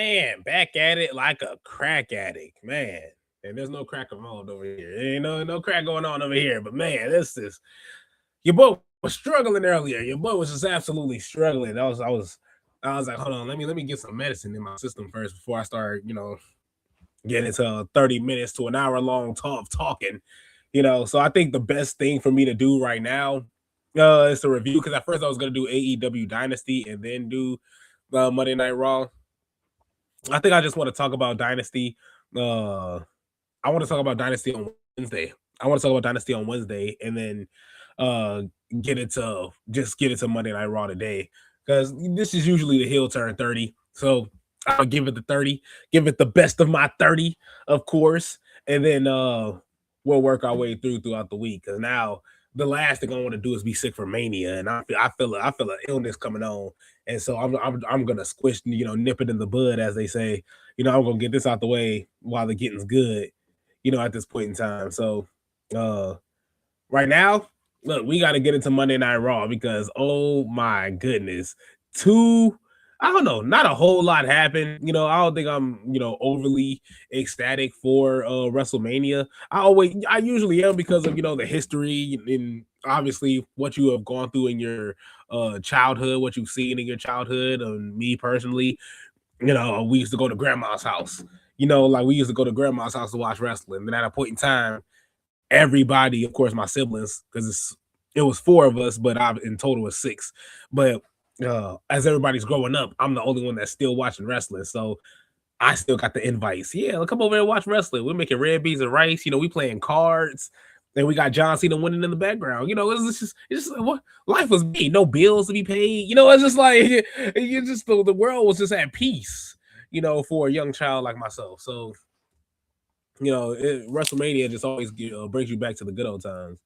man, back at it like a crack addict, man. And there's no crack involved over here. There ain't no crack going on over here. But man, this is your boy was struggling earlier. Your boy was just absolutely struggling. I was like, hold on, let me get some medicine in my system first before I start, getting into 30 minutes to an hour long talking. So I think the best thing for me to do right now is to review, because at first I was gonna do AEW Dynasty and then do Monday Night Raw. I think I just want to talk about Dynasty. I want to talk about Dynasty on Wednesday. And then uh get into Monday Night Raw today, because this is usually the heel turn 30. So I'll give it the 30, give it the best of my 30, of course, and then we'll work our way throughout the week. Because now the last thing I want to do is be sick for Mania, and I feel an illness coming on, and so I'm gonna squish, nip it in the bud, as they say. I'm gonna get this out the way while the getting's good, at this point in time. So right now, look, we got to get into Monday Night Raw, because oh my goodness, I don't know, not a whole lot happened. I don't think I'm, overly ecstatic for WrestleMania. I usually am, because of, the history and obviously what you have gone through in your childhood, what you've seen in your childhood. And me personally, we used to go to grandma's house. Like we used to go to grandma's house to watch wrestling. And at a point in time, everybody, of course, my siblings, because it was 4 of us, but in total was 6. But as everybody's growing up, I'm the only one that's still watching wrestling. So I still got the invites. Yeah, come over and watch wrestling. We're making red beans and rice. We playing cards. And we got John Cena winning in the background. It's just what life was made. No bills to be paid. It's just like the world was just at peace, for a young child like myself. So WrestleMania just always brings you back to the good old times.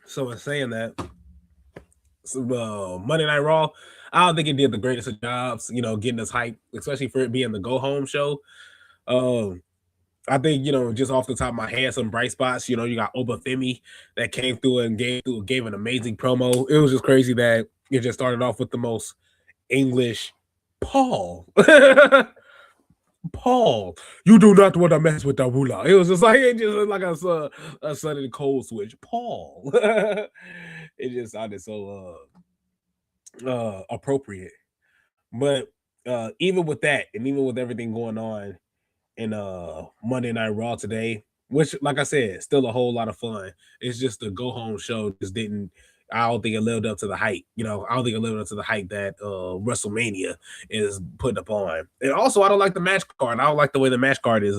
So in saying that, Monday Night Raw, I don't think it did the greatest of jobs, getting us hyped, especially for it being the go home show. I think, just off the top of my head, some bright spots. You got Obafemi that came through and gave an amazing promo. It was just crazy that it just started off with the most English Paul. Paul, you do not want to mess with the ruler. It was just like a sudden cold switch. Paul. It just sounded so appropriate. But even with that, and even with everything going on in Monday Night Raw today, which, like I said, still a whole lot of fun. It's just the go home show just didn't. I don't think it lived up to the hype. I don't think it lived up to the hype that WrestleMania is putting up on. And also, I don't like the match card. I don't like the way the match card is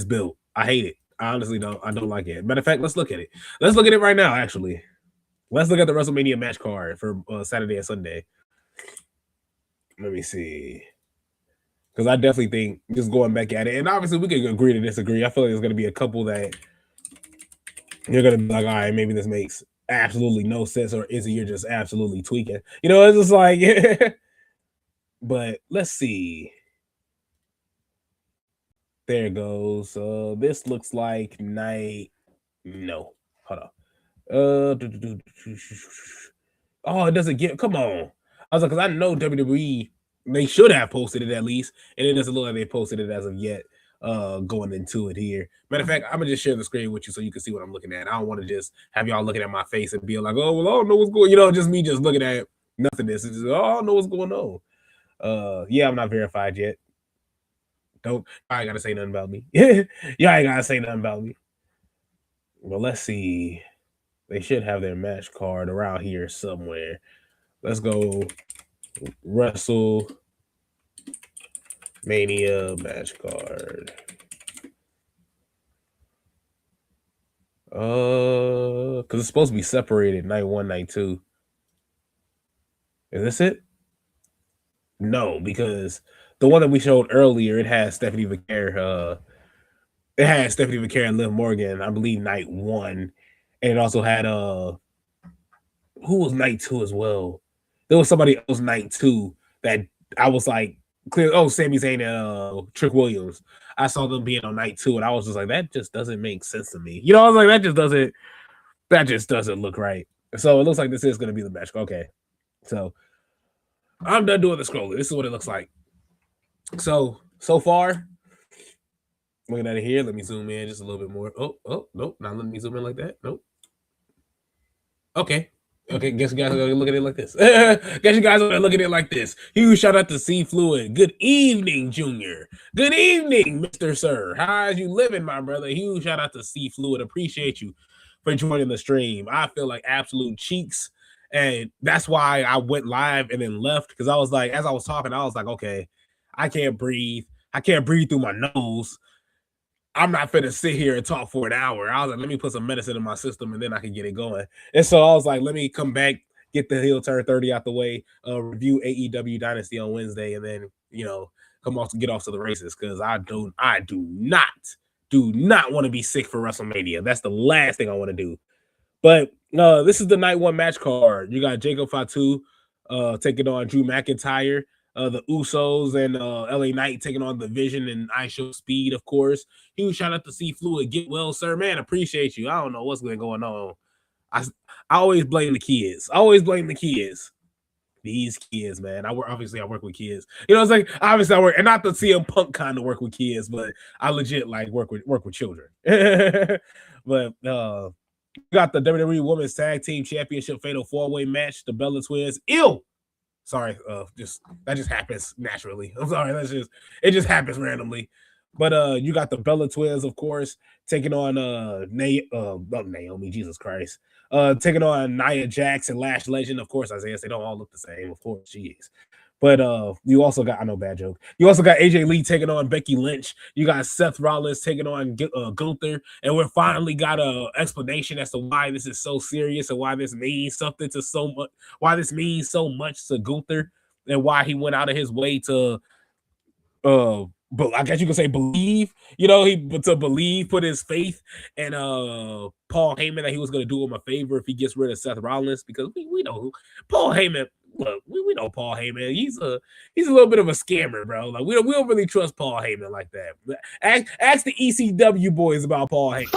built. I hate it. I honestly don't. I don't like it. Matter of fact, let's look at it. Let's look at it right now. Actually, let's look at the WrestleMania match card for Saturday and Sunday. Let me see. Because I definitely think, just going back at it, and obviously we can agree to disagree. I feel like there's going to be a couple that you're going to be like, all right, maybe this makes absolutely no sense, or is it you're just absolutely tweaking? It's just like, but let's see. There it goes. This looks like night. No, hold on. Oh, it doesn't get. Come on. I was like, because I know WWE, they should have posted it at least, and it doesn't look like they posted it as of yet. Going into it here. Matter of fact, I'm gonna just share the screen with you so you can see what I'm looking at. I don't want to just have y'all looking at my face and be like, oh, well, I don't know what's going. Just me just looking at nothingness. It's just, oh, I don't know what's going on. Yeah, I'm not verified yet. I ain't gotta say nothing about me. Y'all ain't gotta say nothing about me. Well, let's see. They should have their match card around here somewhere. Let's go WrestleMania match card. Because it's supposed to be separated night 1, night 2. Is this it? No, because the one that we showed earlier, it has Stephanie Vaquer. It had Stephanie Vaquer and Liv Morgan, I believe, night 1, and it also had who was night 2 as well. There was somebody else night 2 that I was like, clear. Oh, Sami Zayn and Trick Williams. I saw them being on night 2, and I was just like, that just doesn't make sense to me. I was like, that just doesn't look right. So it looks like this is going to be the match. Okay, so I'm done doing the scrolling. This is what it looks like. So far, looking at it here, let me zoom in just a little bit more. Oh, nope, not letting me zoom in like that. Nope. Okay. Guess you guys are gonna look at it like this. Guess you guys are gonna look at it like this. Huge shout out to C Fluid. Good evening, Junior. Good evening, Mr. Sir. How's you living, my brother? Huge shout out to C Fluid. Appreciate you for joining the stream. I feel like absolute cheeks. And that's why I went live and then left. Because I was like, as I was talking, I was like, okay, I can't breathe. I can't breathe through my nose. I'm not finna sit here and talk for an hour. I was like, let me put some medicine in my system and then I can get it going. And so I was like, let me come back, get the heel turn 30 out the way, review AEW Dynasty on Wednesday, and then come off to get off to the races because I do not want to be sick for WrestleMania. That's the last thing I want to do. But this is the night one match card. You got Jacob Fatu taking on Drew McIntyre. The Usos and LA Knight taking on the Vision and I Show Speed, of course. Huge shout out to C Fluid. Get well, sir. Man, appreciate you. I don't know what's going on. I always blame the kids. These kids, man. I work with kids. It's like obviously I work, and not the CM Punk kind of work with kids, but I legit like work with children. But got the WWE Women's Tag Team Championship Fatal 4-Way match. The Bella Twins. Sorry, that just happens naturally. I'm sorry, it just happens randomly. But you got the Bella Twins, of course, taking on Naomi, Jesus Christ. Taking on Nia Jax and Lash Legend, of course, Isaiah. They don't all look the same, of course, jeez. But you also got, I know, bad joke. You also got AJ Lee taking on Becky Lynch. You got Seth Rollins taking on Gunther. And we're finally got an explanation as to why this is so serious and why this means something to so much, why this means so much to Gunther and why he went out of his way to, but I guess you could say believe, to believe, put his faith in Paul Heyman that he was going to do him a favor if he gets rid of Seth Rollins, because we know who Paul Heyman. Look, we know Paul Heyman. He's a little bit of a scammer, bro. Like we don't really trust Paul Heyman like that. Ask the ECW boys about Paul Heyman.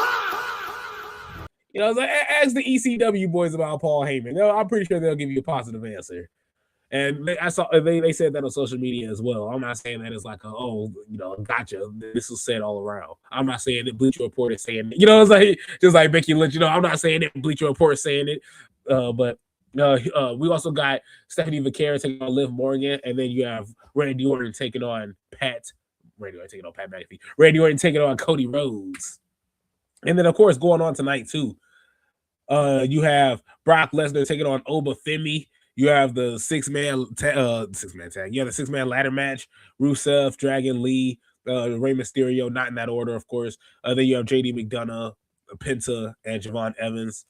Ask the ECW boys about Paul Heyman. I'm pretty sure they'll give you a positive answer. And I saw they said that on social media as well. I'm not saying that it's like gotcha. This was said all around. I'm not saying that Bleacher Report is saying it. It's like just like Becky Lynch. I'm not saying that Bleacher Report is saying it. But we also got Stephanie Vaquera taking on Liv Morgan, and then you have Randy Orton taking on Pat McAfee. Randy Orton taking on Cody Rhodes, and then of course going on tonight too. You have Brock Lesnar taking on Oba Femi. You have the six-man tag. You have the six-man ladder match. Rusev, Dragon Lee, Rey Mysterio, not in that order, of course. Then you have JD McDonough, Penta, and Javon Evans.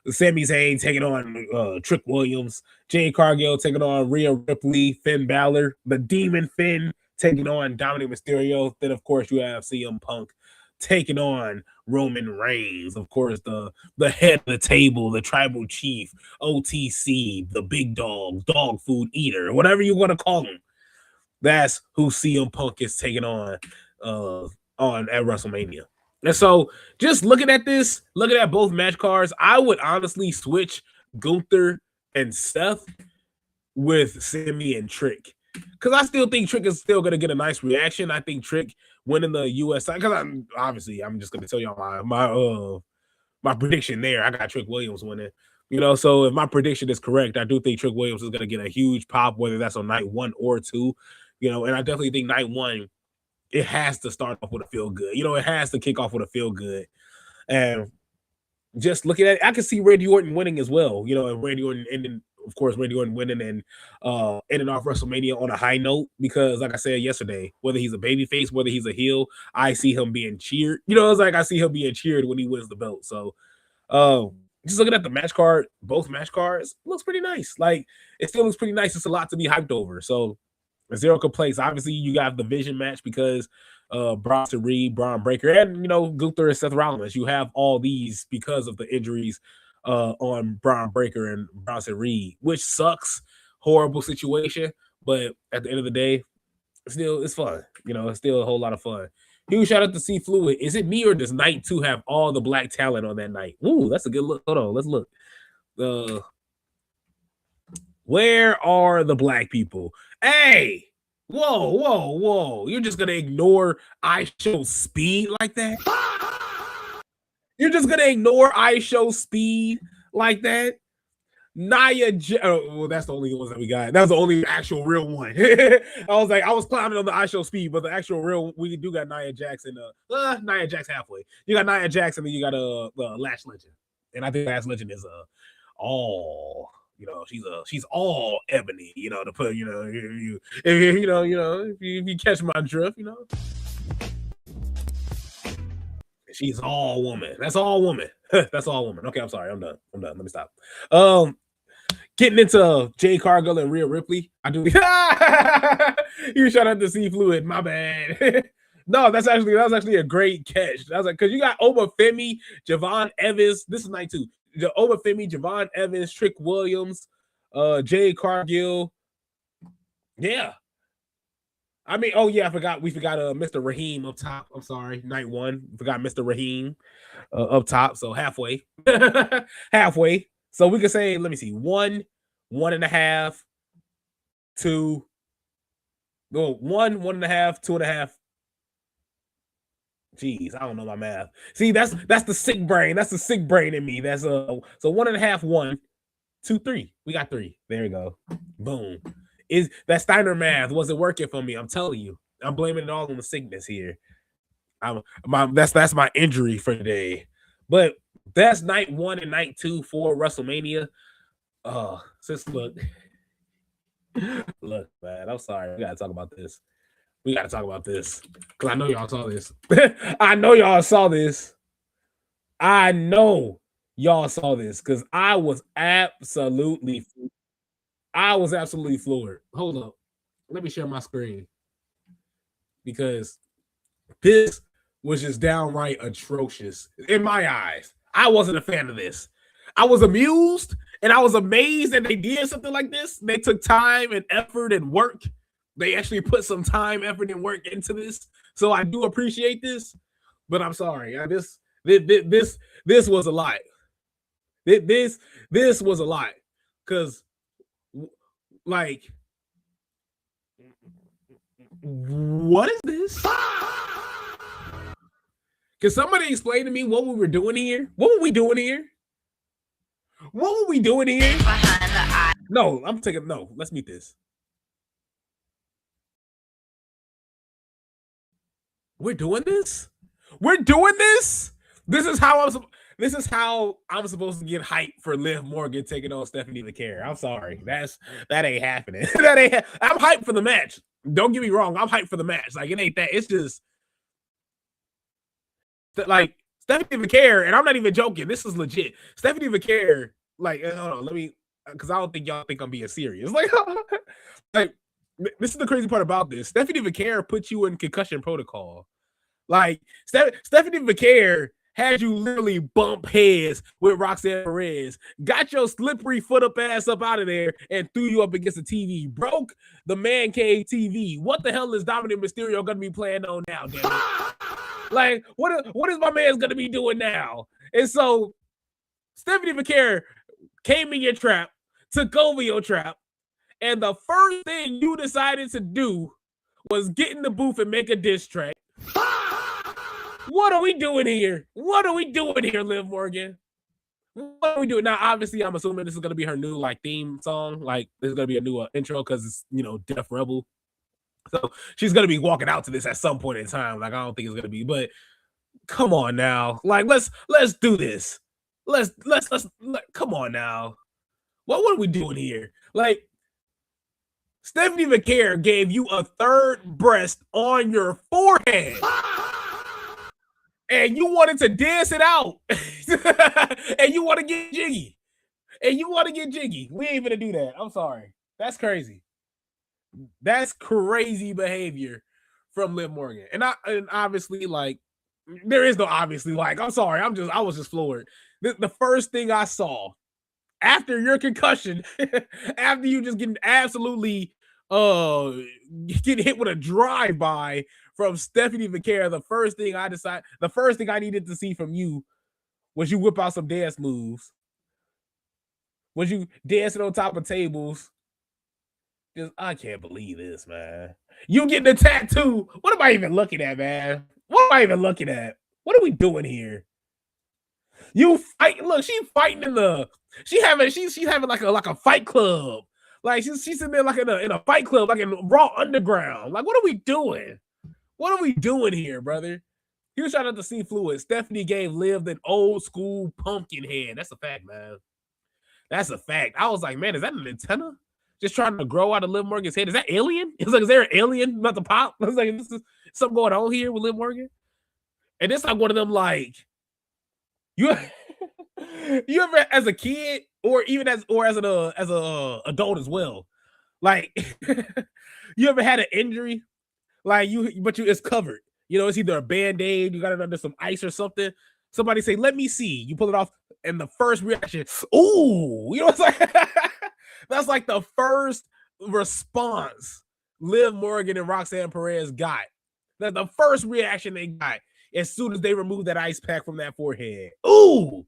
Sami Zayn taking on Trick Williams. Jade Cargill taking on Rhea Ripley. Finn Balor, the Demon Finn, taking on Dominic Mysterio. Then, of course, you have CM Punk taking on Roman Reigns, of course, the head of the table, the tribal chief, OTC, the big dog food eater, whatever you want to call him. That's who CM Punk is taking on at WrestleMania. And so just looking at both match cards, I would honestly switch Gunther and Seth with Sammy and Trick. Because I still think Trick is still going to get a nice reaction. I think Trick winning the US side, because I'm just going to tell y'all my prediction there. I got Trick Williams winning. So if my prediction is correct, I do think Trick Williams is going to get a huge pop, whether that's on night 1 or 2. And I definitely think night 1, it has to start off with a feel good. It has to kick off with a feel good. And just looking at it, I can see Randy Orton winning as well. And Randy Orton ending, of course, Randy Orton winning and ending off WrestleMania on a high note, because like I said yesterday, whether he's a babyface, whether he's a heel, I see him being cheered. It's like I see him being cheered when he wins the belt. So just looking at the match card, both match cards, looks pretty nice. Like it still looks pretty nice. It's a lot to be hyped over. So zero complaints. Obviously, you got the Vision match because Bronson Reed, Braun Breaker, and Gunther and Seth Rollins. You have all these because of the injuries on Braun Breaker and Bronson Reed, which sucks. Horrible situation, but at the end of the day, it's fun. It's still a whole lot of fun. Huge shout out to C Fluid. Is it me or does night 2 have all the black talent on that night? Ooh, that's a good look. Hold on, let's look. Where are the black people? Hey, whoa, whoa, whoa. You're just going to ignore I Show Speed like that? You're just going to ignore I Show Speed like that? Well, that's the only ones that we got. That was the only actual real one. I was clowning on the I Show Speed, but the actual real, we do got Nia Jackson. Nia Jax halfway. You got Nia Jackson, and you got Lash Legend, and I think Lash Legend is all she's all ebony. To put if you catch my drift, she's all woman. That's all woman. That's all woman. Okay, I'm sorry. I'm done. Let me stop. Getting into Jade Cargill and Rhea Ripley. I do. You shout out to C Fluid. My bad. No, that was actually a great catch. That was like, because you got Obafemi, Javon Evans. This is night 2. Obafemi, Javon Evans, Trick Williams, Jade Cargill. Yeah. I mean, we forgot Mr. Raheem up top. I'm sorry, night 1. Forgot Mr. Raheem up top. So halfway. Halfway. So we could say, let me see, 1, 1.5, 2. Go 1, 1.5, 2.5. Jeez, I don't know my math. See, that's the sick brain. That's the sick brain in me. That's so 1.5, 1, 2, 3. We got 3. There you go. Boom. Is that Steiner math wasn't working for me? I'm telling you. I'm blaming it all on the sickness here. That's my injury for today. But that's night 1 and night 2 for WrestleMania. Look, man, I'm sorry. We gotta talk about this. Because I know y'all saw this. I know y'all saw this. Because I was absolutely floored. Hold up. Let me share my screen. Because this was just downright atrocious in my eyes. I wasn't a fan of this. I was amused and I was amazed that they did something like this. They took time and effort and work. They actually put some time, effort, and work into this. So I do appreciate this, but I'm sorry. This was a lot. This was a lot. Because, like, what is this? Can somebody explain to me what we were doing here? What were we doing here? No, let's meet this. We're doing this? This is how I'm supposed to get hyped for Liv Morgan taking on Stephanie McCare. I'm sorry. That ain't happening. I'm hyped for the match. Don't get me wrong. I'm hyped for the match. Like, it ain't that. It's just like Stephanie McCare, and I'm not even joking. This is legit. Stephanie McCare, like, hold on, because I don't think y'all think I'm being serious. Like, this is the crazy part about this. Stephanie McCare put you in concussion protocol. Like, Stephanie McCare had you literally bump heads with Roxanne Perez, got your slippery foot ass up out of there, and threw you up against the TV. Broke the man cave TV. What the hell is Dominic Mysterio going to be playing on now, damn it? Like, what is my man's going to be doing now? And so, Stephanie McCare came in your trap, took over your trap, and the first thing you decided to do was get in the booth and make a diss track. What are we doing here? Liv Morgan? What are we doing? Now, obviously, I'm assuming this is going to be her new, like, theme song. Like, this is going to be a new intro because it's, Def Rebel. So she's going to be walking out to this at some point in time. Like, I don't think it's going to be, but come on now. Like, let's do this. Let's come on now. What are we doing here? Like, Stephanie McCare gave you a third breast on your forehead. And you wanted to dance it out. And you want to get jiggy. We ain't gonna do that. I'm sorry. That's crazy. That's crazy behavior from Liv Morgan. And obviously, like, there is no obviously, like, I'm sorry. I was just floored. The first thing I saw after your concussion, after you just getting absolutely getting hit with a drive-by from Stephanie McCare, the first thing I needed to see from you was you whip out some dance moves. Was you dancing on top of tables I can't believe this, man. You getting the tattoo. What am I even looking at, man? What am I even looking at? What are we doing here? You fight. Look, she's fighting in the. She's having like a fight club. Like she's in there like in a fight club, like in Raw Underground. Like, what are we doing? What are we doing here, brother? Huge shout out to C Fluid. Stephanie gave Liv an old school pumpkin head. That's a fact, man. That's a fact. I was like, man, is that an antenna? Just trying to grow out of Liv Morgan's head. Is that alien? It's like, is there an alien about to pop? I was like, this is something going on here with Liv Morgan. And it's like one of them, like, you you ever as a kid or even as an adult as well, like you ever had an injury like it's covered, it's either a band-aid, you got it under some ice or something, somebody say let me see, you pull it off, and the first reaction, ooh, it's like that's like the first response Liv Morgan and Roxanne Perez got. That's the first reaction they got as soon as they removed that ice pack from that forehead. Ooh,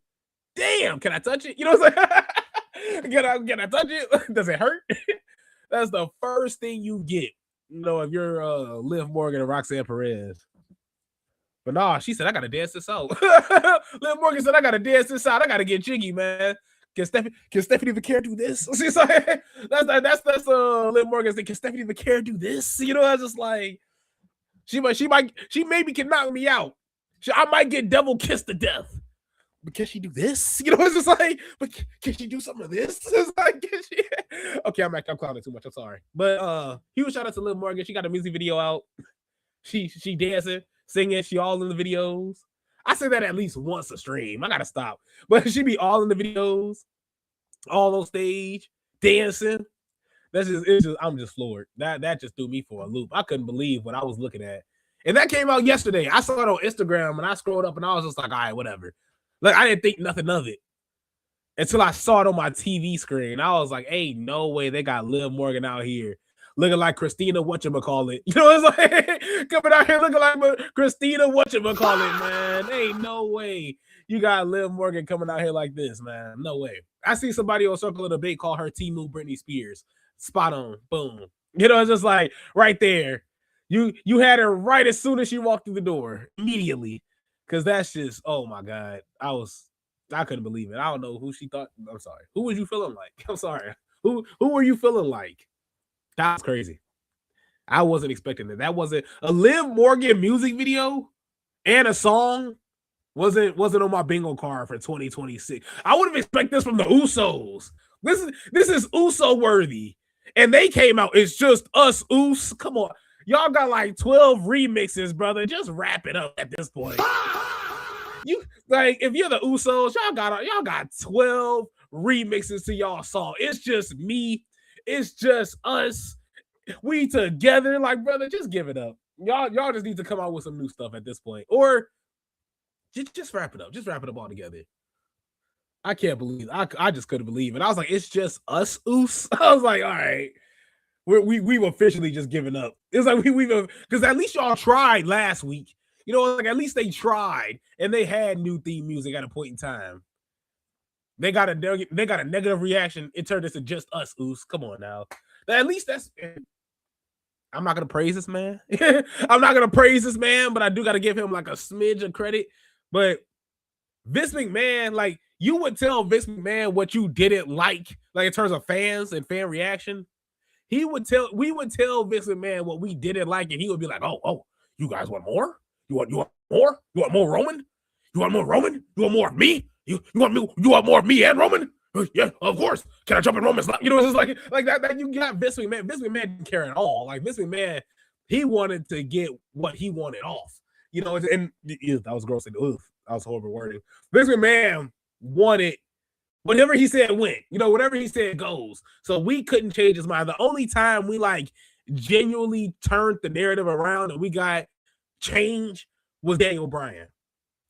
damn, can I touch it? What I'm saying? Can I touch it? Does it hurt? That's the first thing you get, if you're Liv Morgan and Roxanne Perez. But nah, she said, I gotta dance this out. Liv Morgan said, I gotta dance this out. I gotta get jiggy, man. Can Stephanie Vaquer do this? She's like, that's Liv Morgan said, can Stephanie Vaquer do this? I was just like, she maybe can knock me out. I might get double kissed to death. But can she do this? It's just like, but can she do something of this? It's like, can she? Okay, I'm clowning too much. I'm sorry. But huge shout out to Liv Morgan. She got a music video out. She dancing, singing. She all in the videos. I say that at least once a stream. I gotta stop. But she be all in the videos, all on stage, dancing. I'm just floored. That just threw me for a loop. I couldn't believe what I was looking at. And that came out yesterday. I saw it on Instagram and I scrolled up and I was just like, all right, whatever. Like, I didn't think nothing of it until I saw it on my TV screen. I was like, hey, no way they got Liv Morgan out here looking like Christina whatchamacallit. It's like coming out here looking like Christina whatchamacallit, man. Ain't no way you got Liv Morgan coming out here like this, man. No way. I see somebody on Circle of Debate call her T-Move Britney Spears. Spot on. Boom. It's just like right there. You had her right as soon as she walked through the door. Immediately. Because that's just, oh my God. I couldn't believe it. I don't know who she thought. I'm sorry. Who was you feeling like? I'm sorry. Who were you feeling like? That was crazy. I wasn't expecting that. That wasn't a Liv Morgan music video and a song wasn't on my bingo card for 2026. I would have expected this from the Usos. This is Uso worthy. And they came out, it's just us, Us. Come on. Y'all got like 12 remixes, brother. Just wrap it up at this point. You like if you're the Usos, y'all got 12 remixes to y'all song. It's just me. It's just us. We together. Like, brother, just give it up. Y'all just need to come out with some new stuff at this point. Or just wrap it up. Just wrap it up all together. I can't believe I just couldn't believe it. I was like, it's just us, Us. I was like, all right. We've officially just given up. It's like we've because at least y'all tried last week. Like at least they tried and they had new theme music at a point in time. They got a negative reaction. It turned into just us, Us. Come on now. At least that's. I'm not gonna praise this man. I'm not gonna praise this man, but I do gotta give him like a smidge of credit. But Vince McMahon, like you would tell Vince McMahon what you didn't like in terms of fans and fan reaction. We would tell Vince McMahon what we didn't like, and he would be like, "Oh, you guys want more? You want more? You want more Roman? You want more Roman? You want more of me? You want more of me and Roman? Yeah, of course. Can I jump in Roman's lap? It's just like that. You got Vince McMahon. Vince McMahon didn't care at all. Like Vince McMahon, he wanted to get what he wanted off. And that was gross. That was horrible wording. Vince McMahon wanted. Whatever he said went, whatever he said goes. So we couldn't change his mind. The only time we genuinely turned the narrative around and we got change was Daniel Bryan.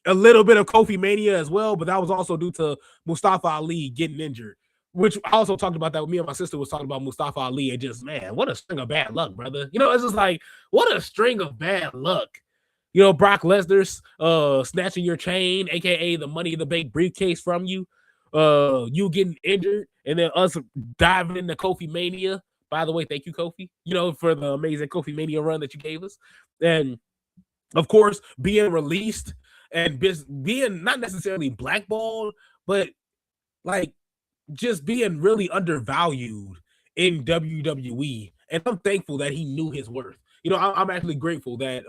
A little bit of Kofi Mania as well, but that was also due to Mustafa Ali getting injured, which I also talked about that with me and my sister was talking about Mustafa Ali and just, man, what a string of bad luck, brother. It's just like, what a string of bad luck. Brock Lesnar's snatching your chain, aka the Money in the Bank briefcase from you. You getting injured, and then us diving into Kofi Mania, By the way, thank you, Kofi, for the amazing Kofi Mania run that you gave us. And of course, being released and being not necessarily blackballed, but like just being really undervalued in WWE. And I'm thankful that he knew his worth. I'm actually grateful that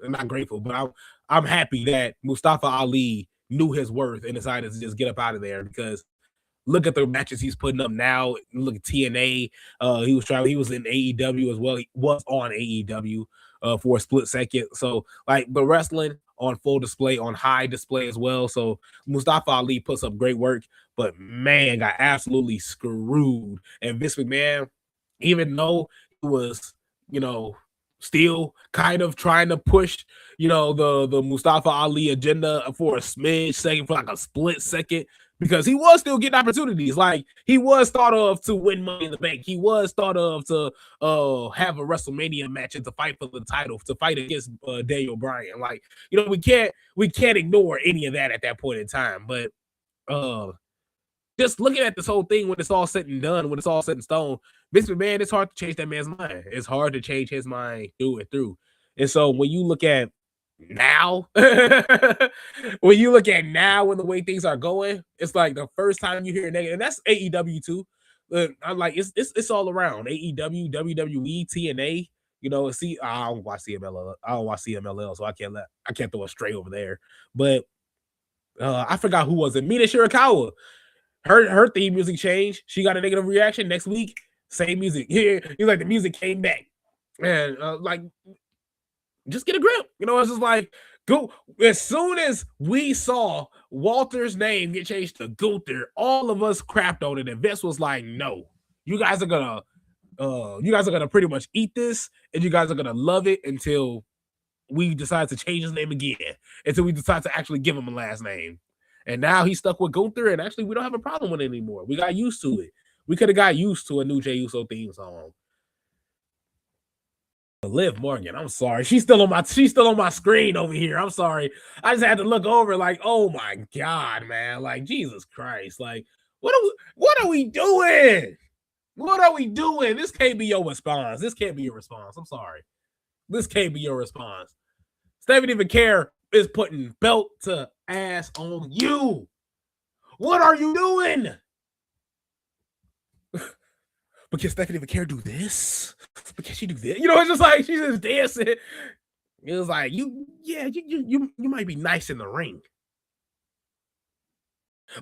not grateful, but I'm happy that Mustafa Ali knew his worth and decided to just get up out of there, because look at the matches he's putting up now. Look at TNA. He was in AEW as well. He was on AEW for a split second. So like the wrestling on full display, on high display as well. So Mustafa Ali puts up great work, but man, got absolutely screwed. And Vince McMahon, even though he was, still kind of trying to push, the Mustafa Ali agenda for a smidge second, for like a split second, because he was still getting opportunities. Like he was thought of to win Money in the Bank. He was thought of to have a WrestleMania match and to fight for the title, to fight against Daniel Bryan. Like, we can't ignore any of that at that point in time. But just looking at this whole thing, when it's all said and done, when it's all set in stone, Vince McMahon, it's hard to change that man's mind. It's hard to change his mind through and through. And so when you look at now, when the way things are going, it's like the first time you hear negative, and that's AEW too. I'm like, it's all around AEW, WWE, TNA. I don't watch CMLL. I don't watch CMLL, so I can't throw it straight over there. But I forgot who was it. Mina Shirakawa. Her theme music changed. She got a negative reaction. Next week, same music. He's like, the music came back, and like, just get a grip. It's just like, go. As soon as we saw Walter's name get changed to Gunther, all of us crapped on it, and Vince was like, "No, you guys are gonna pretty much eat this, and you guys are gonna love it until we decide to change his name again, until we decide to actually give him a last name." And now he's stuck with Gunther, and actually we don't have a problem with it anymore. We got used to it. We could have got used to a new Jey Uso theme song. Liv Morgan, I'm sorry. She's still on my screen over here. I'm sorry. I just had to look over, like, oh my God, man. Like, Jesus Christ. Like, what are we doing? What are we doing? This can't be your response. This can't be your response. I'm sorry. This can't be your response. Stephanie McCare is putting belt to ass on you. What are you doing? But can Stephanie McCare do this? But can she do this? It's just like she's just dancing. It was like, you might be nice in the ring,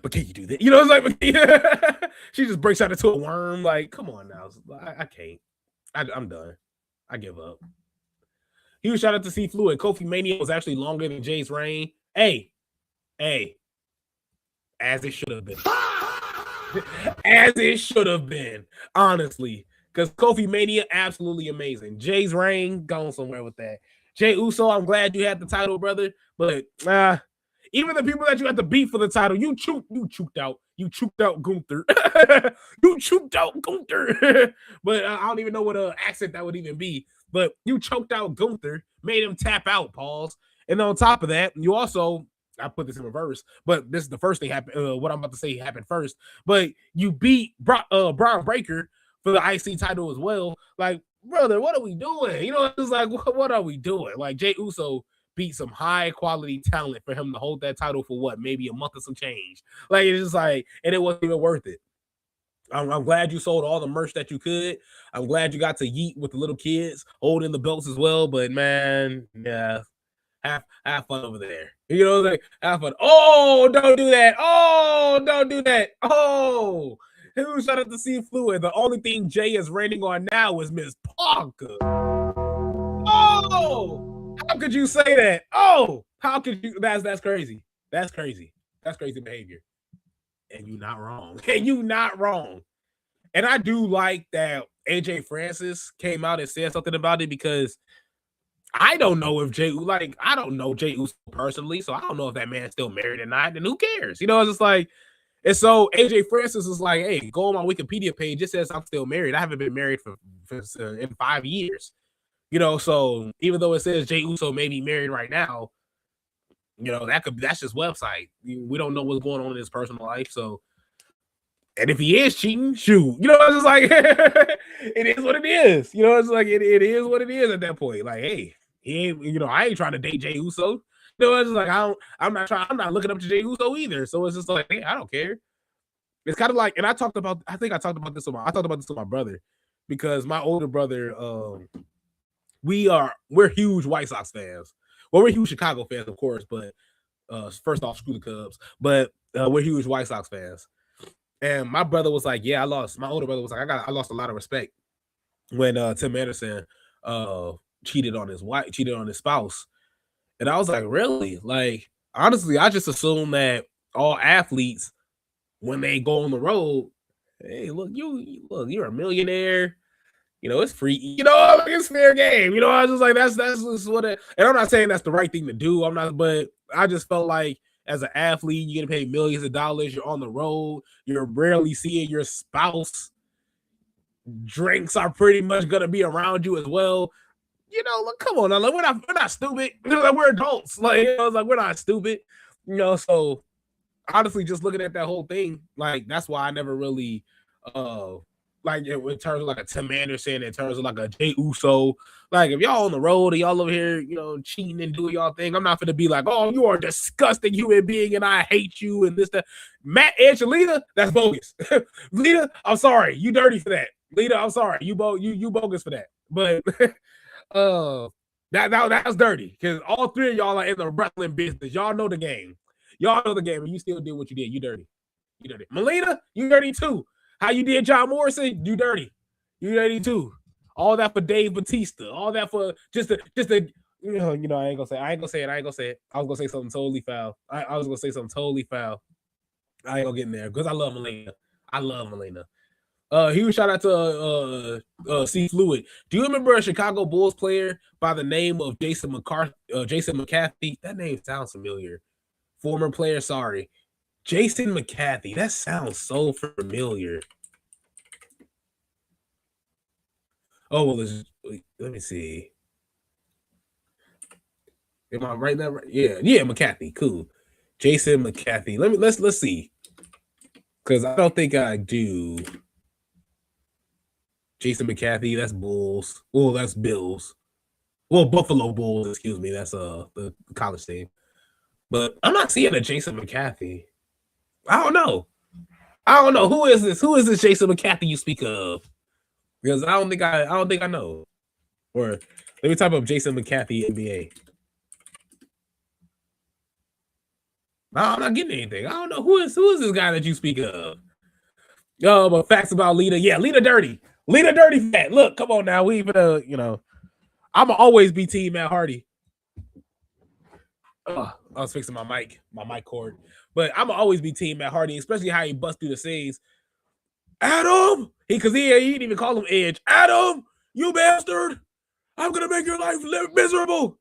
but can you do that? It's like, she just breaks out into a worm. Like, come on now. I can't. I'm done. I give up. Huge shout out to C Fluid. Kofi Mania was actually longer than Jay's reign. Hey, as it should have been. As it should have been, honestly. Because Kofi Mania, absolutely amazing. Jay's reign, gone somewhere with that. Jey Uso, I'm glad you had the title, brother. But even the people that you had to beat for the title, you choked out. You choked out Gunther. You choked out Gunther. But I don't even know what accent that would even be. But you choked out Gunther, made him tap out, pause. And on top of that, you also, I put this in reverse, but this is the first thing happened. What I'm about to say happened first. But you beat Braun Breaker for the IC title as well. Like, brother, what are we doing? It's like, what are we doing? Like, Jey Uso beat some high quality talent for him to hold that title for what, maybe a month or some change. Like, it's just like, and it wasn't even worth it. I'm glad you sold all the merch that you could. I'm glad you got to yeet with the little kids holding the belts as well. But man, yeah. Have fun over there. Like, have fun. Oh, don't do that. Oh, don't do that. Oh, who shout out to C Fluid? The only thing Jay is reigning on now is Miss Parker. Oh, how could you say that? Oh, how could you? That's crazy. That's crazy. That's crazy behavior. And you're not wrong. And you're not wrong. And I do like that AJ Francis came out and said something about it, because I don't know if I don't know Jey Uso personally, so I don't know if that man's still married or not, and who cares? It's just like, and so AJ Francis is like, hey, go on my Wikipedia page. It says I'm still married. I haven't been married for in 5 years. So even though it says Jey Uso may be married right now, that's just website. We don't know what's going on in his personal life. So And if he is cheating, shoot, you know, it's just like it is what it is. You know, it's like it is what it is at that point. Like, hey, he ain't, you know, I ain't trying to date Jay Uso. You know, it's like I'm not looking up to Jay Uso either. So it's just like, hey, I don't care. It's kind of like, and I talked about this with my brother, because my older brother, we're huge White Sox fans. Well, we're huge Chicago fans, of course, but first off, screw the Cubs. But we're huge White Sox fans. And my brother was like, yeah, my older brother was like, I lost a lot of respect when Tim Anderson cheated on his spouse. And I was like, really? Like, honestly, I just assume that all athletes, when they go on the road, hey, look, you're a millionaire. You know, it's free. You know, it's fair game. You know, I was just like, that's just what it. And I'm not saying that's the right thing to do. I'm not, but I just felt like as an athlete, you get paid millions of dollars. You're on the road. You're rarely seeing your spouse. Drinks are pretty much gonna be around you as well. You know, look, come on, now, like, we're not stupid. Like, we're adults. Like, you know, it's like we're not stupid. You know, so honestly, just looking at that whole thing, like, that's why I never really like, in terms of like a Tim Anderson, in terms of like a Jey Uso, like, if y'all on the road and y'all over here, you know, cheating and doing y'all thing, I'm not gonna be like, oh, you are a disgusting human being and I hate you and this, that. Matt Angelina, that's bogus. Lita, I'm sorry, you dirty for that. Lita, I'm sorry, you bogus for that. But that was dirty, because all three of y'all are in the wrestling business. Y'all know the game. Y'all know the game, and you still did what you did. You dirty. You dirty. Melina, you dirty too. How you did John Morrison, you dirty. You dirty too. All that for Dave Bautista. All that for just a you know, I ain't gonna say it. I was gonna say something totally foul. I was gonna say something totally foul. I ain't gonna get in there because I love Melina. Huge shout out to C Fluid. Do you remember a Chicago Bulls player by the name of Jason McCarthy? That name sounds familiar. Former player, sorry. Jason McCarthy. That sounds so familiar. Oh, well, let me see. Am I right now? Yeah, McCarthy. Cool. Jason McCarthy. Let's see. Because I don't think I do. Jason McCarthy, that's Bulls. Well, that's Bills. Well, Buffalo Bulls, excuse me. That's the college team. But I'm not seeing a Jason McCarthy. I don't know. Who is this? Who is this Jason McCarthy you speak of? Because I don't think I know. Or let me type up Jason McCarthy NBA. No, I'm not getting anything. I don't know who is this guy that you speak of. Oh, but facts about Lita. Yeah, Lita dirty. Lita dirty fat. Look, come on now. We even you know, I'ma always be Team Matt Hardy. I was fixing my mic cord. But I'ma always be Team Matt Hardy, especially how he busts through the scenes. Adam! Because he didn't even call him Edge. Adam, you bastard! I'm gonna make your life miserable.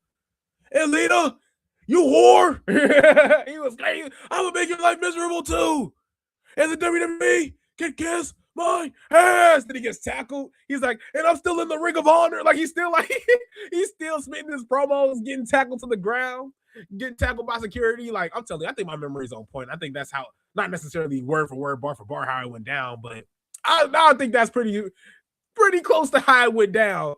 And Lita, you whore! He was crazy. I'm gonna make your life miserable too. And the WWE can kiss my ass. Then he gets tackled. He's like, and I'm still in the Ring of Honor. Like, he's still spitting his promos, getting tackled to the ground, getting tackled by security. Like, I'm telling you, I think my memory is on point. I think that's how, not necessarily word for word, bar for bar, how it went down, but I think that's pretty close to how it went down.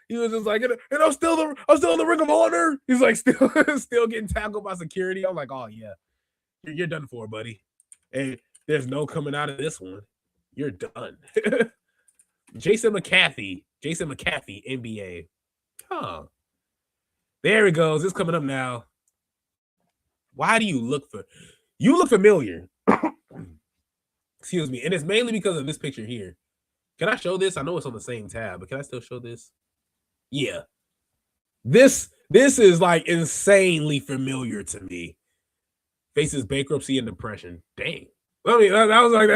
He was just like, and I'm still in the Ring of Honor. He's like, still getting tackled by security. I'm like, oh yeah, you're done for, buddy. And there's no coming out of this one. You're done. Jason McCarthy, NBA. Huh. There it goes. It's coming up now. Why do you look familiar? Excuse me. And it's mainly because of this picture here. Can I show this? I know it's on the same tab, but can I still show this? Yeah. This is like insanely familiar to me. Faces bankruptcy and depression. Dang. I mean, that was like,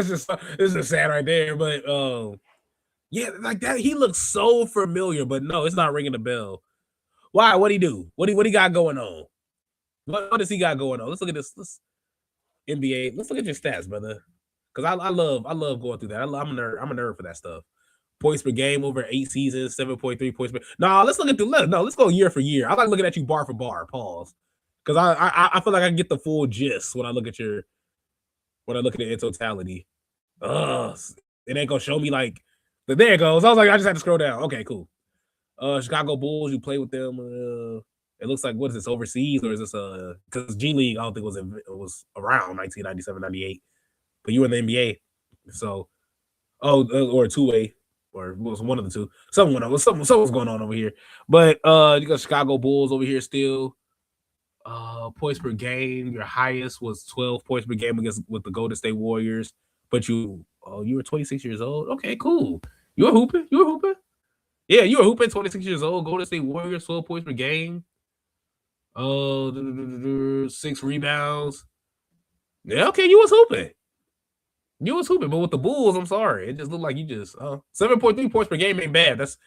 this is sad right there. But yeah, like that, he looks so familiar, but no, it's not ringing a bell. Why? What'd he do? What he got going on? What does he got going on? Let's look at this. NBA. Let's look at your stats, brother. Because I love going through that. I'm a nerd for that stuff. Points per game over 8 seasons, 7.3 points per. No, let's go year for year. I like looking at you bar for bar. Pause. Because I feel like I can get the full gist when I look at it in totality. It ain't gonna show me like. There it goes. I was like, I just had to scroll down. Okay, cool. Chicago Bulls. You play with them. It looks like, what is this, overseas, or is this because G League I don't think was around 1997, 98, but you were in the NBA, so or two-way, or was one of the two. Something was going on over here, but you got Chicago Bulls over here still. Points per game, your highest was 12 points per game with the Golden State Warriors, but you were 26 years old. Okay, cool. You were hooping. Yeah, you were hooping. 26 years old. Golden State Warriors, 12 points per game. 6 rebounds. Yeah, okay, you was hooping. But with the Bulls, I'm sorry, it just looked like you just 7.3 points per game ain't bad. That's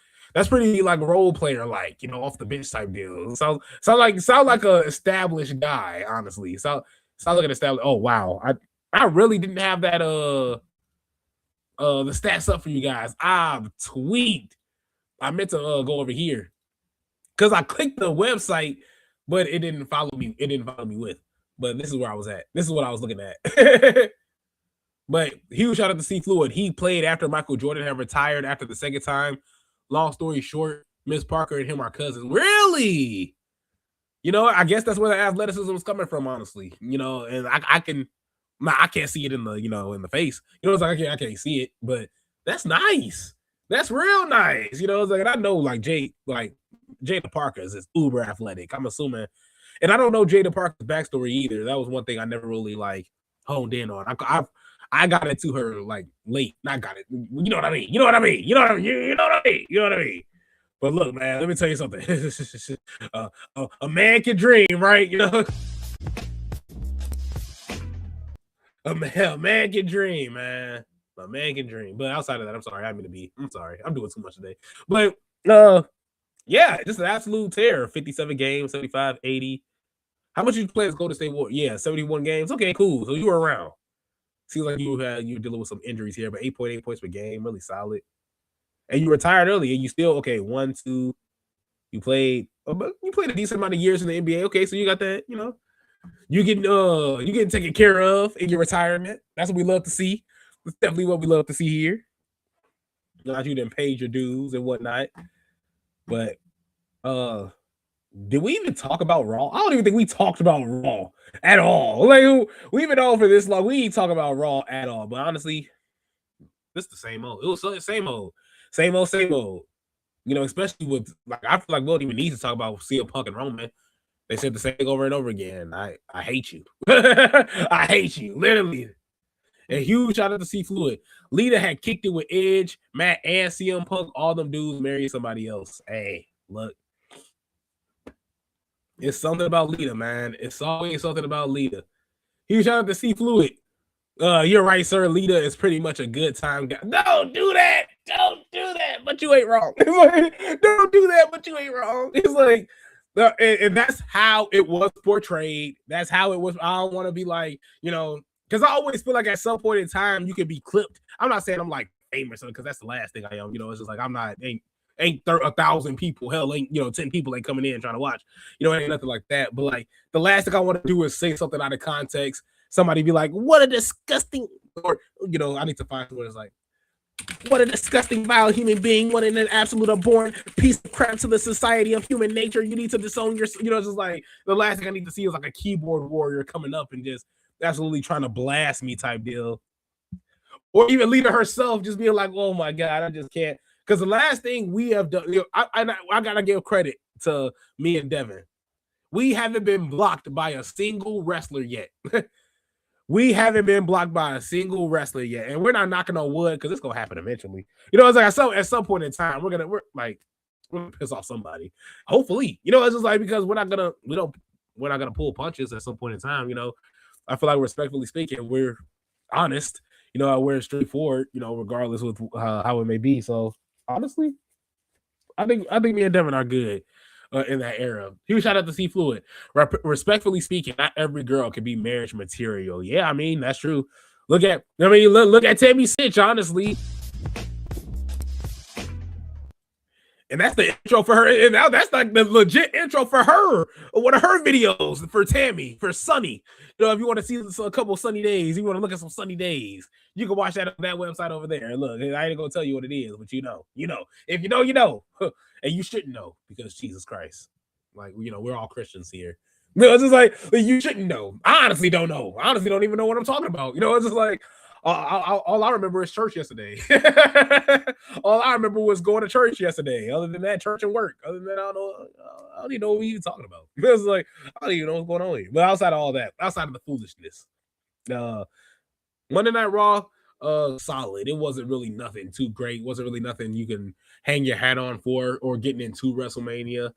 pretty like role player like, off the bench type deal. Sound like a established guy, honestly. Sound like an established. Oh wow, I really didn't have that the stats up for you guys. I tweaked. I meant to go over here because I clicked the website, but it didn't follow me. With. But this is where I was at. This is what I was looking at. But huge shout out to C Fluid. He played after Michael Jordan had retired after the second time. Long story short, Miss Parker and him are cousins. Really? I guess that's where the athleticism is coming from, honestly. And I can't see it in the, in the face. It's like I can't see it, but that's nice. That's real nice. It's like, I know like Jada Parker is uber athletic, I'm assuming. And I don't know Jada Parker's backstory either. That was one thing I never really like honed in on. I got into her like late. Not got it. You know what I mean? But look, man, let me tell you something. A man can dream, right? A man can dream, man. A man can dream. But outside of that, I'm sorry. I'm sorry. I'm doing too much today. But yeah, just an absolute terror. 57 games, 75, 80. How much you play as Golden State Warriors? Yeah, 71 games. Okay, cool. So you were around. Seems like you were dealing with some injuries here, but 8.8 points per game, really solid. And you retired early, and you still 1, 2. You played a decent amount of years in the NBA. Okay, so you got that. You getting taken care of in your retirement. That's what we love to see. That's definitely what we love to see here. Not you didn't pay your dues and whatnot. But did we even talk about Raw? I don't even think we talked about Raw at all. Like, we've been on for this long. We ain't talk about Raw at all. But honestly, this is the same old. It was the same old. Especially with I feel like we don't even need to talk about CM Punk and Roman. They said the same thing over and over again. I hate you. I hate you, literally. A huge shout out to C Fluid. Lita had kicked it with Edge, Matt, and CM Punk. All them dudes married somebody else. Hey, look. It's something about Lita, man. It's always something about Lita. Huge shout out to C Fluid. You're right, sir. Lita is pretty much a good time guy. Don't do that. But you ain't wrong. Don't do that, but you ain't wrong. It's like, and that's how it was portrayed. That's how it was. I don't want to be like, because I always feel like at some point in time you could be clipped. I'm not saying I'm like famous because that's the last thing I am. It's just like I'm not ain't 1,000 people. Hell, ain't 10 people ain't coming in trying to watch. Ain't nothing like that. But like the last thing I want to do is say something out of context. Somebody be like, "What a disgusting," or I need to find what it's like. What a disgusting, vile human being. What an absolute abhorrent piece of crap to the society of human nature. You need to disown your. Just like the last thing I need to see is like a keyboard warrior coming up and just absolutely trying to blast me type deal. Or even Lita herself just being like, "Oh my God, I just can't." Because the last thing we have done, I gotta give credit to me and Devin. We haven't been blocked by a single wrestler yet. We haven't been blocked by a single wrestler yet, and we're not knocking on wood because it's gonna happen eventually. It's like at some point in time we're gonna piss off somebody. Hopefully, it's just like because we're not gonna pull punches at some point in time. I feel like respectfully speaking, we're honest. We're straightforward. Regardless with how it may be. So honestly, I think me and Devin are good. In that era. Huge shout out to C Fluid. Respectfully speaking, not every girl can be marriage material. Yeah, I mean, that's true. Look at Tammy Sitch, honestly. And that's the intro for her. And now that's like the legit intro for her. One of her videos for Tammy, for Sunny. You know, if you want to see a couple sunny days, you want to look at some sunny days, you can watch that on that website over there. And look, I ain't gonna tell you what it is, but you know. If you know, you know. And you shouldn't know because Jesus Christ. Like, you know, we're all Christians here. It's just like you shouldn't know. I honestly don't know. I honestly don't even know what I'm talking about. You know, it's just like all I remember is church yesterday. All I remember was going to church yesterday. Other than that, church and work. Other than that, I don't even know what we even talking about. It's like I don't even know what's going on here. But outside of all that, outside of the foolishness, Monday Night Raw, solid. It wasn't really nothing too great. Wasn't really nothing you can hang your hat on for or getting into WrestleMania.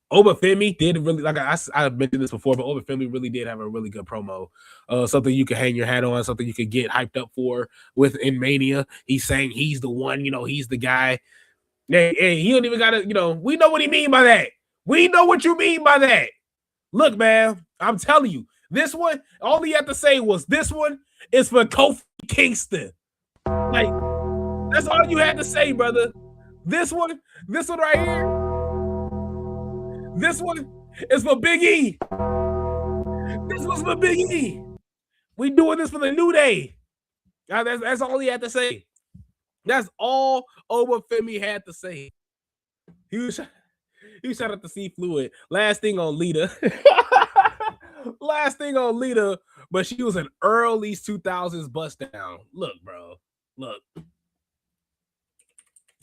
Obafemi did really, like I've mentioned this before, but Obafemi really did have a really good promo. Something you could hang your hat on, something you could get hyped up for in Mania. He's saying he's the one, you know, he's the guy. Hey, he don't even gotta, you know, we know what he mean by that. We know what you mean by that. Look, man, I'm telling you, this one, all he had to say was this one is for Kofi Kingston. Like, that's all you had to say, brother. This one right here. This one is for Big E. This one's for Big E. We doing this for the New Day. That's all he had to say. That's all Obafemi had to say. He was shout out to C Fluid. Last thing on Lita. Last thing on Lita, but she was an early 2000s bust down. Look, bro. Look.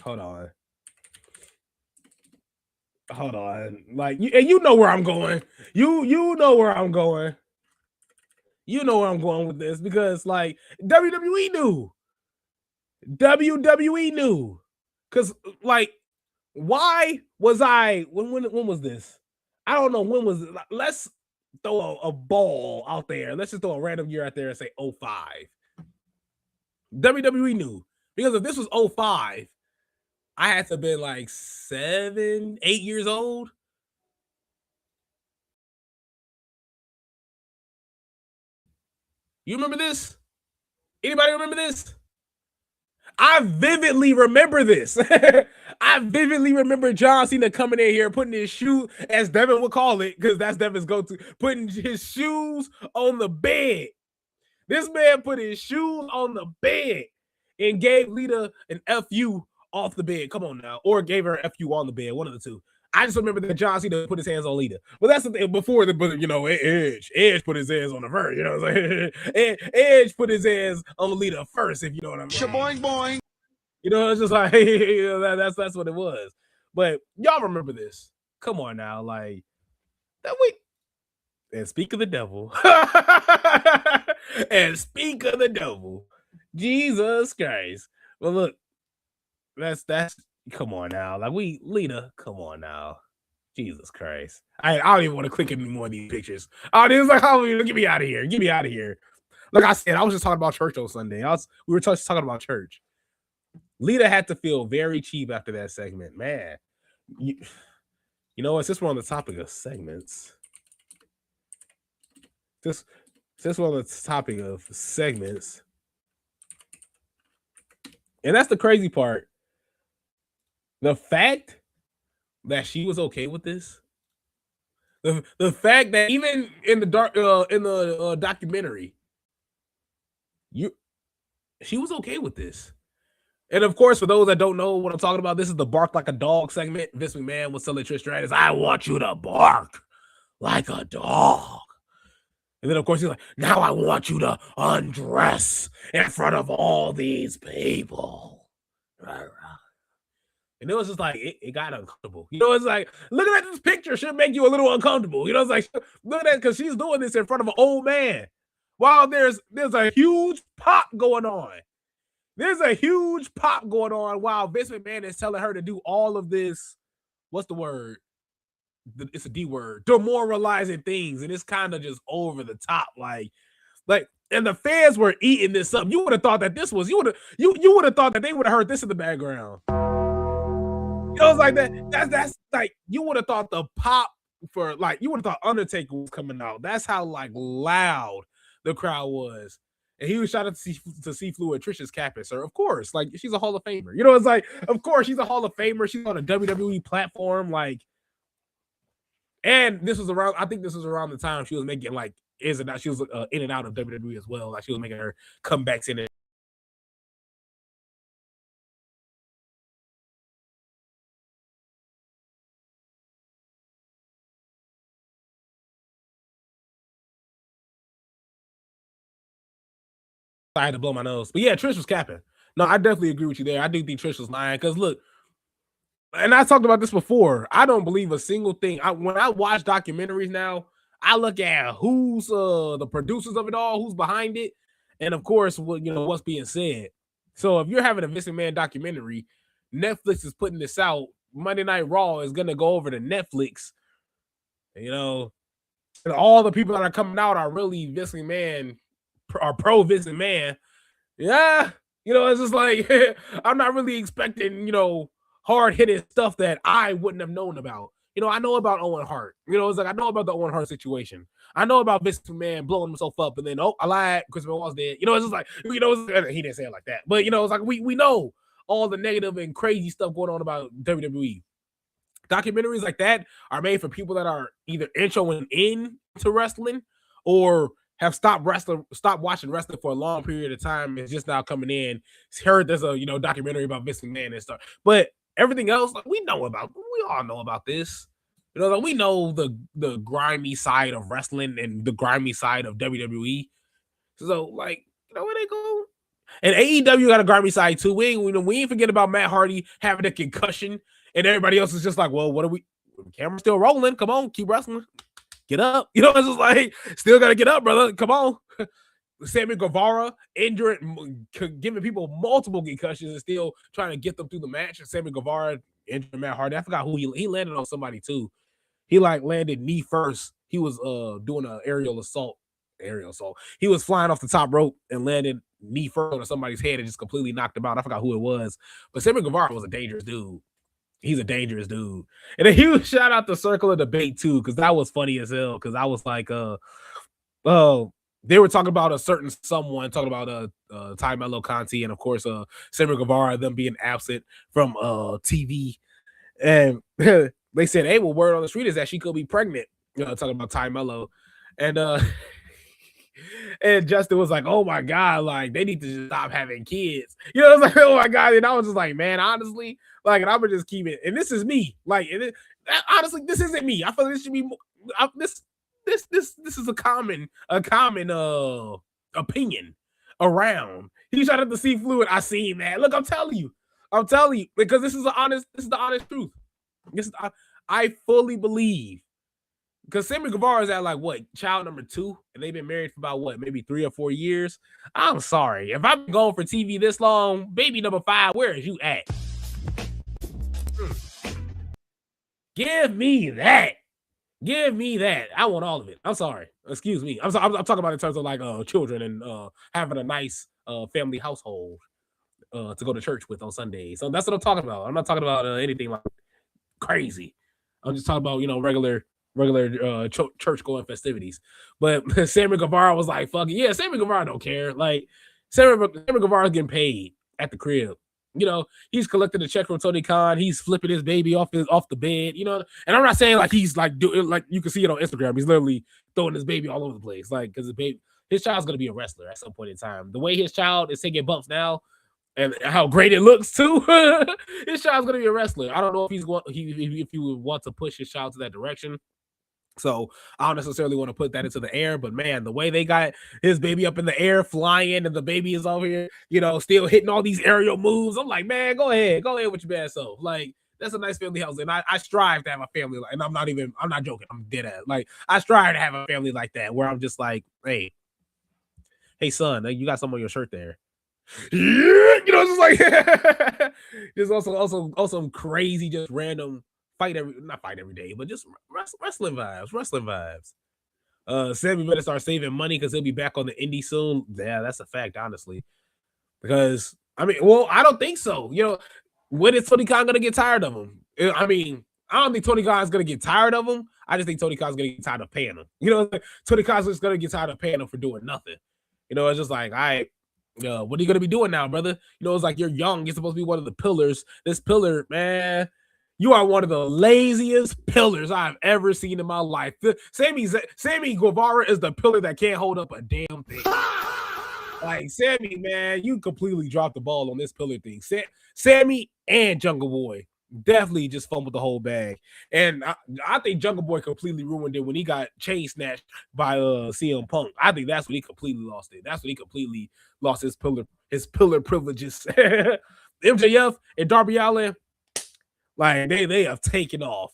Hold on. Like, and you know where I'm going. You know where I'm going. You know where I'm going with this because, like, WWE knew. WWE knew. Because, like, why was I, when was this? I don't know. When was it? Let's throw a ball out there. Let's just throw a random year out there and say 05. WWE knew. Because if this was 05, I had to have been like 7, 8 years old. You remember this? Anybody remember this? I vividly remember this. I vividly remember John Cena coming in here, putting his shoe, as Devin would call it, because that's Devin's go-to, putting his shoes on the bed. This man put his shoes on the bed and gave Lita an FU off the bed. Come on now. Or gave her an FU on the bed. One of the two. I just remember that John Cena put his hands on Lita. But that's the thing. Before the, you know, Edge put his hands on her. You know what I'm saying? Edge put his hands on Lita first, if you know what I mean. Boing, boing. You know, it's just like, that's what it was. But y'all remember this. Come on now. Like, that week. And speak of the devil. And speak of the devil. Jesus Christ. Well, look, that's come on now. Like, Lita, come on now. Jesus Christ. I don't even want to click any more of these pictures. It's like, get me out of here. Get me out of here. Like I said, I was just talking about church on Sunday. We were just talking about church. Lita had to feel very cheap after that segment. Man, you know what? Since we're on the topic of segments, since we're on the topic of segments, and that's the crazy part. The fact that she was okay with this, the fact that even in the documentary, she was okay with this. And of course, for those that don't know what I'm talking about, this is the bark like a dog segment. Vince McMahon was telling Trish Stratus, I want you to bark like a dog. And then, of course, he's like, now I want you to undress in front of all these people. And it was just like, it got uncomfortable. You know, it's like, looking at this picture should make you a little uncomfortable. You know, it's like, look at that, because she's doing this in front of an old man. While there's a huge pop going on. There's a huge pop going on while Vince McMahon is telling her to do all of this. What's the word? It's a D word. Demoralizing things. And it's kind of just over the top. Like, and the fans were eating this up. You would have thought that this was, you would have thought that they would have heard this in the background. It was like that. That's like, you would have thought the pop for, like, you would have thought Undertaker was coming out. That's how, like, loud the crowd was. And he was shot at to see Flu and Trisha's capping, sir. Of course, like she's a Hall of Famer. You know, it's like, of course, she's a Hall of Famer. She's on a WWE platform, like. And this was around. I think this was around the time she was making like is it not? She was in and out of WWE as well. Like she was making her comebacks in it. I had to blow my nose, but yeah, Trish was capping. No, I definitely agree with you there. I do think Trish was lying because look, and I talked about this before. I don't believe a single thing. When I watch documentaries now, I look at who's the producers of it all, who's behind it, and of course, what's being said. So if you're having a Vince McMahon documentary, Netflix is putting this out. Monday Night Raw is gonna go over to Netflix. You know, and all the people that are coming out are really Vince McMahon, are pro Vince McMahon. Yeah, it's just like I'm not really expecting, hard hitting stuff that I wouldn't have known about. I know about Owen Hart. It's like I know about the Owen Hart situation. I know about Vince McMahon blowing himself up, and then I lied, Chris Benoit's dead. It's just like he didn't say it like that, but it's like we know all the negative and crazy stuff going on about WWE. Documentaries like that are made for people that are either introing into wrestling or have stopped watching wrestling for a long period of time. It's just now coming in. Heard there's a documentary about Vince McMahon and stuff, but everything else, like, we all know about this. Like, we know the grimy side of wrestling and the grimy side of WWE. So like, where they go. And AEW got a grimy side too. We ain't forget about Matt Hardy having a concussion, and everybody else is just like, well, what are we? The camera's still rolling. Come on, keep wrestling. Get up. It's just like, still got to get up, brother. Come on. Sammy Guevara injured, giving people multiple concussions and still trying to get them through the match. And Sammy Guevara injured Matt Hardy. I forgot who he landed on somebody too. He like landed knee first. He was doing an aerial assault. He was flying off the top rope and landed knee first on somebody's head and just completely knocked him out. I forgot who it was. But Sammy Guevara was a dangerous dude. He's a dangerous dude. And then he was shout out the Circle of Debate too, because that was funny as hell. Because I was like, they were talking about a certain someone, talking about Ty Mello Conti, and of course Sammy Guevara, them being absent from TV. And they said, hey, well, word on the street is that she could be pregnant. Talking about Ty Mello. And and Justin was like, oh my God, like they need to just stop having kids. I was like, oh my God. And I was just like, man, honestly, like, and I'm gonna just keep it. And this is me. Like, honestly, this isn't me. I feel like this should be this is a common opinion around. He shot at the sea fluid. I seen that. Look, I'm telling you, because this is the honest truth. I fully believe. Because Sammy Guevara is at like what, child number 2, and they've been married for about what, maybe 3 or 4 years. I'm sorry, if I've been going for TV this long, baby number 5, where is you at? Give me that. I want all of it. I'm sorry. Excuse me. I'm talking about in terms of like children and having a nice family household to go to church with on Sundays. So that's what I'm talking about. I'm not talking about anything like crazy. I'm just talking about regular church going festivities. But Sammy Guevara was like, fuck it. Yeah, Sammy Guevara don't care. Like, Sammy Guevara's getting paid at the crib. He's collecting a check from Tony Khan. He's flipping his baby off the bed. And I'm not saying like he's like doing, like, you can see it on Instagram. He's literally throwing his baby all over the place, like, because his child's gonna be a wrestler at some point in time. The way his child is taking bumps now, and how great it looks too, his child's gonna be a wrestler. I don't know if if he would want to push his child to that direction. So I don't necessarily want to put that into the air, but man, the way they got his baby up in the air, flying, and the baby is over here, still hitting all these aerial moves. I'm like, man, go ahead with your bad self. Like, that's a nice family house, and I strive to have a family like, and I'm not joking, I'm dead at it. Like, I strive to have a family like that, where I'm just like, hey son, you got something on your shirt there. Just like there's also some crazy, just random not fight every day, but just wrestling vibes. Sammy better start saving money because he'll be back on the indie soon. Yeah, that's a fact, honestly. Because I don't think so. When is Tony Khan gonna get tired of him? I don't think Tony Khan's gonna get tired of him. I just think Tony Khan's gonna get tired of paying him. Tony Khan's just gonna get tired of paying him for doing nothing. You know, it's just like, all right, what are you gonna be doing now, brother? You know, it's like you're young. You're supposed to be one of the pillars. This pillar, man, you are one of the laziest pillars I've ever seen in my life. Sammy Guevara is the pillar that can't hold up a damn thing. Like, Sammy, man, you completely dropped the ball on this pillar thing. Sammy and Jungle Boy definitely just fumbled the whole bag. And I think Jungle Boy completely ruined it when he got chain snatched by CM Punk. I think that's when he completely lost it. That's when he completely lost his pillar privileges. MJF and Darby Allin, like they have taken off.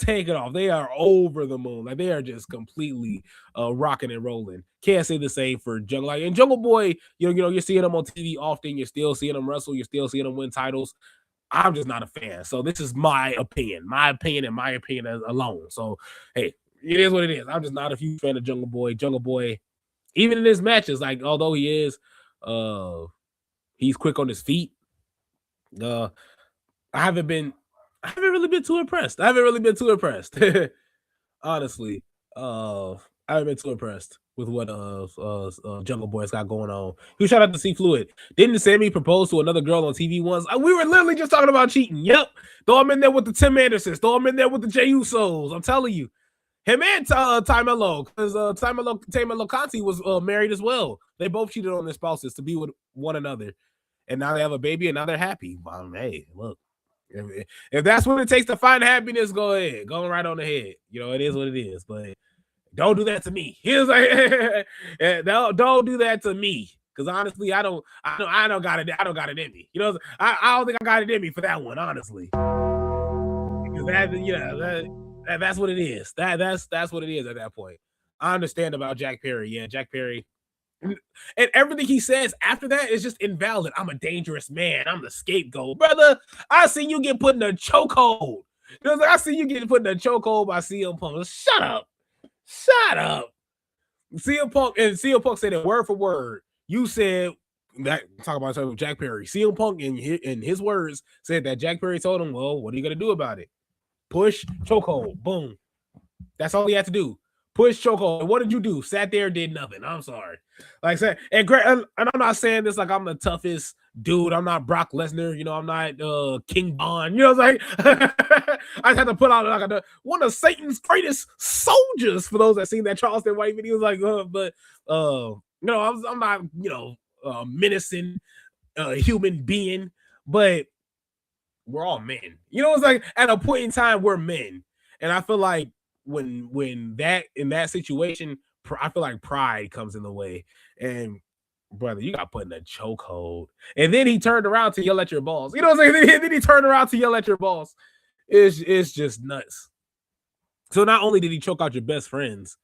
They are over the moon. Like, they are just completely rocking and rolling. Can't say the same for Jungle. Like, and Jungle Boy, you're seeing him on TV often. You're still seeing him wrestle. You're still seeing him win titles. I'm just not a fan. So this is my opinion alone. So hey, it is what it is. I'm just not a huge fan of Jungle Boy. Jungle Boy, even in his matches, like, although he is, he's quick on his feet. I haven't really been too impressed. Honestly. I haven't been too impressed with what Jungle Boy's got going on. Who shout out to C Fluid? Didn't Sammy propose to another girl on TV once? We were literally just talking about cheating. Yep. Throw him in there with the Tim Andersons. Throw him in there with the Jey Usos. I'm telling you. Him and Ty Mello, because Ty Mello Conti was married as well. They both cheated on their spouses to be with one another. And now they have a baby and now they're happy. Well, hey, look. If that's what it takes to find happiness, go ahead. Go right on ahead. You know, it is what it is. But don't do that to me. He was like, don't do that to me. Because honestly, I don't got it in me. You know, I don't think I got it in me for that one, honestly. Because that's what it is. That's what it is at that point. I understand about Jack Perry. Yeah, Jack Perry. And everything he says after that is just invalid. I'm a dangerous man. I'm the scapegoat. Brother, I see you get put in a chokehold. You know, I see you get put in a chokehold by CM Punk. Shut up. CM Punk said it word for word. You said that, talk about Jack Perry. CM Punk in his words said that Jack Perry told him, well, what are you going to do about it? Push, chokehold, boom. That's all he had to do. Push, chokehold. And what did you do? Sat there, did nothing. I'm sorry. Like I said, and I'm not saying this like I'm the toughest dude. I'm not Brock Lesnar. You know, I'm not King Von. You know, it's like I just had to put out like one of Satan's greatest soldiers for those that seen that Charleston White video. Like, but I'm not, menacing human being, but we're all men. You know, it's like at a point in time we're men, and I feel like when that in that situation, I feel like pride comes in the way. And brother, you got put in a chokehold, and then he turned around to yell at your balls. You know what I'm saying? Then he turned around to yell at your balls. It's just nuts. So not only did he choke out your best friends,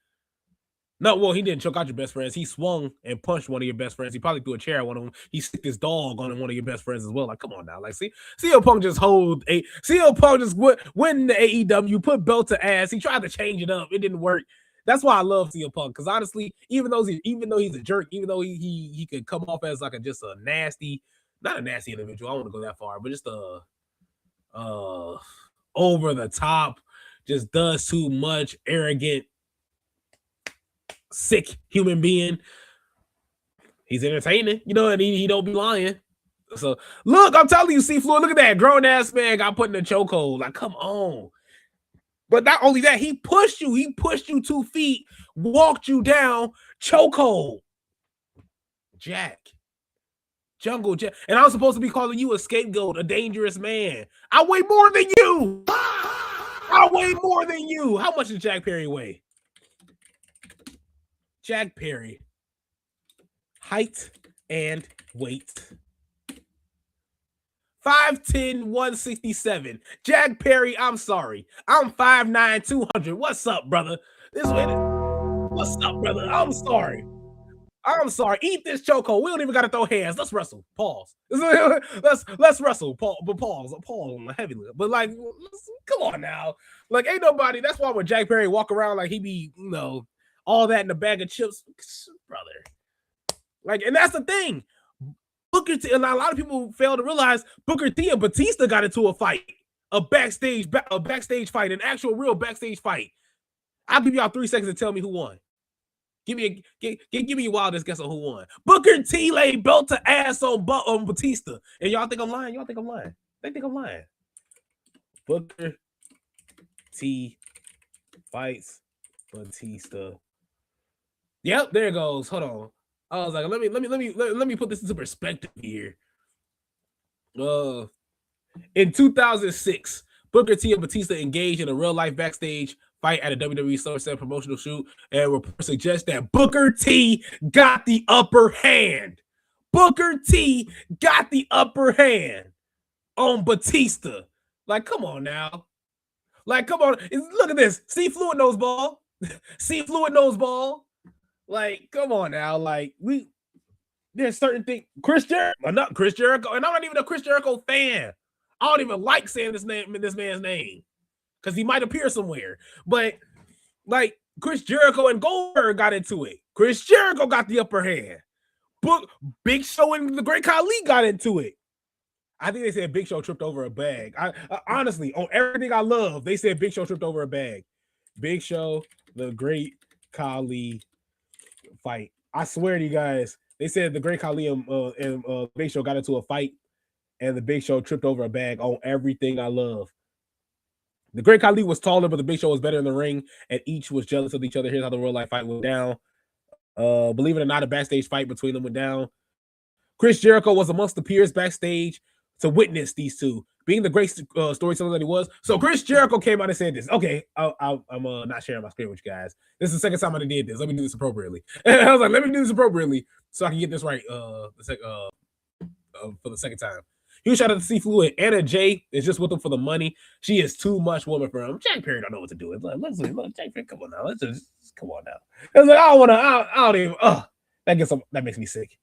he didn't choke out your best friends. He swung and punched one of your best friends. He probably threw a chair at one of them. He sticked his dog on one of your best friends as well. Like, come on now. Like, CM Punk just went in the AEW, put belt to ass. He tried to change it up. It didn't work. That's why I love CM Punk, because honestly, even though he's a jerk, even though he could come off as like just a nasty, not a nasty individual, I don't want to go that far, but just a over the top, just does too much, arrogant, sick human being. He's entertaining, and he don't be lying. So look, I'm telling you, C Fluid, look at that grown ass man got put in a chokehold. Like, come on. But not only that, he pushed you 2 feet, walked you down, chokehold. Jungle Jack. And I was supposed to be calling you a scapegoat, a dangerous man. I weigh more than you. How much does Jack Perry weigh? Jack Perry. Height and weight. 5'10", 167. Jack Perry, I'm sorry. I'm 5'9", 200. What's up, brother? What's up, brother? I'm sorry. Eat this chokehold. We don't even got to throw hands. Let's wrestle. Pause. Let's wrestle. Pause on the heavy lift. But like, come on now. Like, ain't nobody. That's why when Jack Perry walk around like he be, all that in a bag of chips, brother. Like, and that's the thing. Booker T, and a lot of people fail to realize Booker T and Batista got into a fight, a backstage fight, an actual real backstage fight. I'll give y'all 3 seconds to tell me who won. Give me your wildest guess on who won. Booker T laid belt to ass on Batista. And y'all think I'm lying? Y'all think I'm lying? They think I'm lying. Booker T fights Batista. Yep, there it goes. Hold on. I was like, let me put this into perspective here. In 2006, Booker T and Batista engaged in a real life backstage fight at a WWE SummerSlam promotional shoot, and reports suggest that Booker T got the upper hand. Booker T got the upper hand on Batista. Like, come on now. Like, come on. Look at this. See fluid nose ball. See fluid nose ball. Like, come on now. Like, there's certain things. Chris Jericho, not Chris Jericho, and I'm not even a Chris Jericho fan. I don't even like saying this man's name, because he might appear somewhere. But like Chris Jericho and Goldberg got into it. Chris Jericho got the upper hand. Big Show and the Great Khali got into it. I think they said Big Show tripped over a bag. I honestly, on everything I love, they said Big Show tripped over a bag. Big Show, the Great Khali fight. I swear to you guys, they said the Great Khali and Big Show got into a fight, and the Big Show tripped over a bag on everything I love. The Great Khali was taller, but the Big Show was better in the ring, and each was jealous of each other. Here's how the real life fight went down. Believe it or not, a backstage fight between them went down. Chris Jericho was amongst the peers backstage to witness these two, being the great storyteller that he was. So Chris Jericho came out and said this. Okay, I'm not sharing my screen with you guys. This is the second time I did this. Let me do this appropriately. And I was like, let me do this appropriately so I can get this right for the second time. Huge shout out to C Fluid. Anna J is just with him for the money. She is too much woman for him. Jack Perry don't know what to do. It's like, look, Jack Perry, come on now. Let's just come on now. It's like, I don't even. That makes me sick.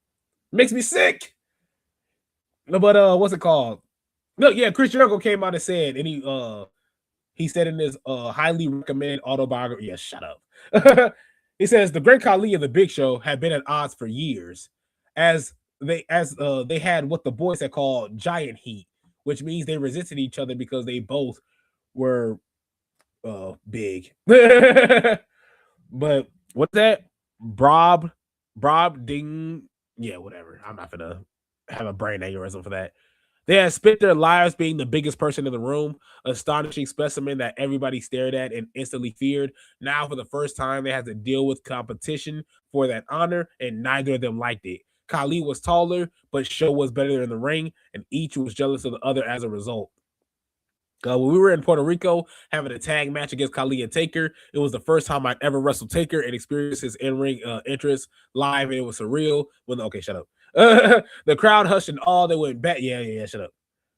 Makes me sick. No, but what's it called? No, yeah, Chris Jericho came out and said, and he said in his highly recommended autobiography. Yeah, shut up. He says the Great Khali and the Big Show have been at odds for years, as they had what the boys had called giant heat, which means they resisted each other because they both were big. But what's that? Brob ding. Yeah, whatever. I'm not gonna have a brain aneurysm for that. They had spent their lives being the biggest person in the room, astonishing specimen that everybody stared at and instantly feared. Now, for the first time, they had to deal with competition for that honor, and neither of them liked it. Khali was taller, but Show was better in the ring, and each was jealous of the other as a result. When we were in Puerto Rico having a tag match against Khali and Taker, it was the first time I'd ever wrestled Taker and experienced his in-ring interest live, and it was surreal. Okay, shut up. The crowd hushed and all. They went back. Yeah, shut up.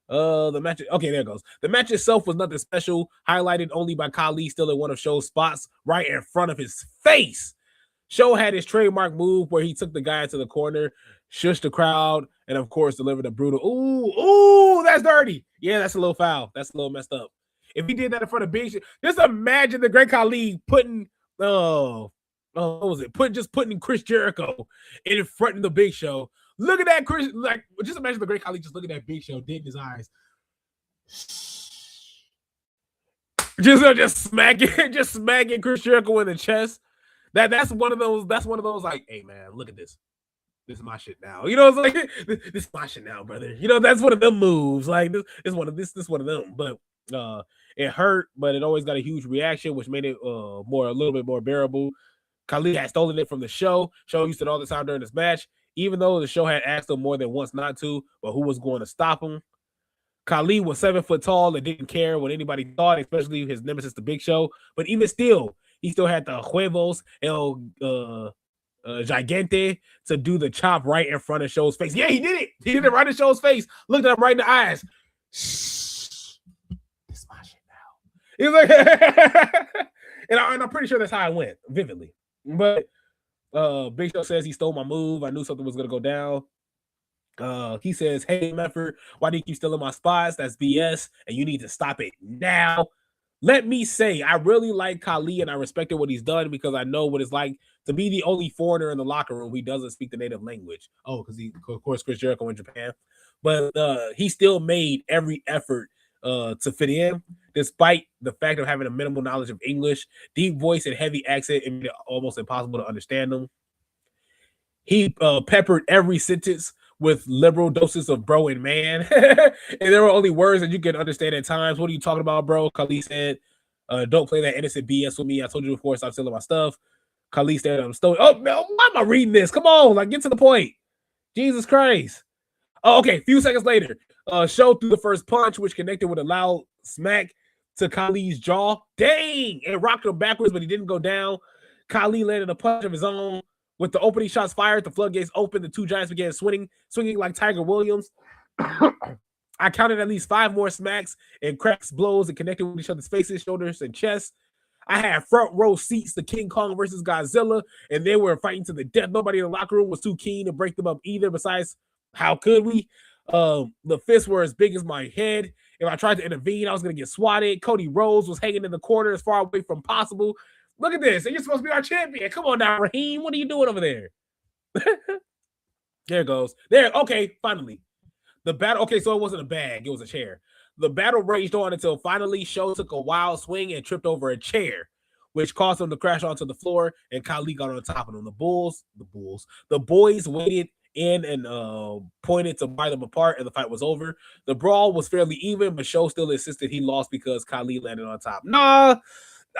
The match. Okay, there it goes. The match itself was nothing special, highlighted only by Khali still in one of Show's spots right in front of his face. Show had his trademark move where he took the guy into the corner, shushed the crowd, and of course delivered a brutal, ooh, that's dirty. Yeah, that's a little foul. That's a little messed up. If he did that in front of Big Show, just imagine the Great Khali putting, what was it? Putting Chris Jericho in front of the Big Show. Look at that, Chris. Like, just imagine the Great Khali just looking at that Big Show, dead in his eyes. Just smacking Chris Jericho in the chest. That's one of those like, hey man, look at this. This is my shit now. You know, it's like this is my shit now, brother. You know, that's one of them moves. Like this is one of them. But it hurt, but it always got a huge reaction, which made it a little bit more bearable. Khali had stolen it from the Show. Show used it all the time during this match, even though the Show had asked him more than once not to, but who was going to stop him? Khali was 7 foot tall and didn't care what anybody thought, especially his nemesis, the Big Show. But even still, he still had the huevos, gigante to do the chop right in front of Show's face. Yeah, he did it. He did it right in Show's face. Looked at him right in the eyes. Shh. This is my shit now. He's like, and I'm pretty sure that's how it went, vividly. But Big Show says he stole my move. I knew something was going to go down. He says, hey, Mefford, why do you keep stealing my spots? That's BS, and you need to stop it now. Let me say, I really like Khali, and I respected what he's done because I know what it's like to be the only foreigner in the locker room who doesn't speak the native language. Oh, because of course, Chris Jericho in Japan. But he still made every effort to fit in. Despite the fact of having a minimal knowledge of English, deep voice and heavy accent, it made it almost impossible to understand them. He peppered every sentence with liberal doses of bro and man. And there were only words that you could understand at times. What are you talking about, bro? Khali said, don't play that innocent BS with me. I told you before, stop stealing my stuff. Khali said, I'm still, oh, no, why am I reading this? Come on, like, get to the point. Jesus Christ. Oh, okay, a few seconds later, Show threw the first punch, which connected with a loud smack to Khali's jaw. Dang! It rocked him backwards, but he didn't go down. Khali landed a punch of his own. With the opening shots fired, the floodgates opened. The two giants began swinging like Tiger Williams. I counted at least 5 more smacks and cracks, blows, and connected with each other's faces, shoulders, and chests. I had front row seats to King Kong versus Godzilla, and they were fighting to the death. Nobody in the locker room was too keen to break them up either. Besides, how could we? The fists were as big as my head. If I tried to intervene, I was going to get swatted. Cody Rhodes was hanging in the corner as far away from possible. Look at this. And you're supposed to be our champion. Come on now, Raheem. What are you doing over there? There it goes. There. Okay, finally. The battle. Okay, so it wasn't a bag. It was a chair. The battle raged on until finally Show took a wild swing and tripped over a chair, which caused him to crash onto the floor, and Khali got on top of him. The boys waited in and pointed to buy them apart, and the fight was over. The brawl was fairly even, but Show still insisted he lost because Khali landed on top. No,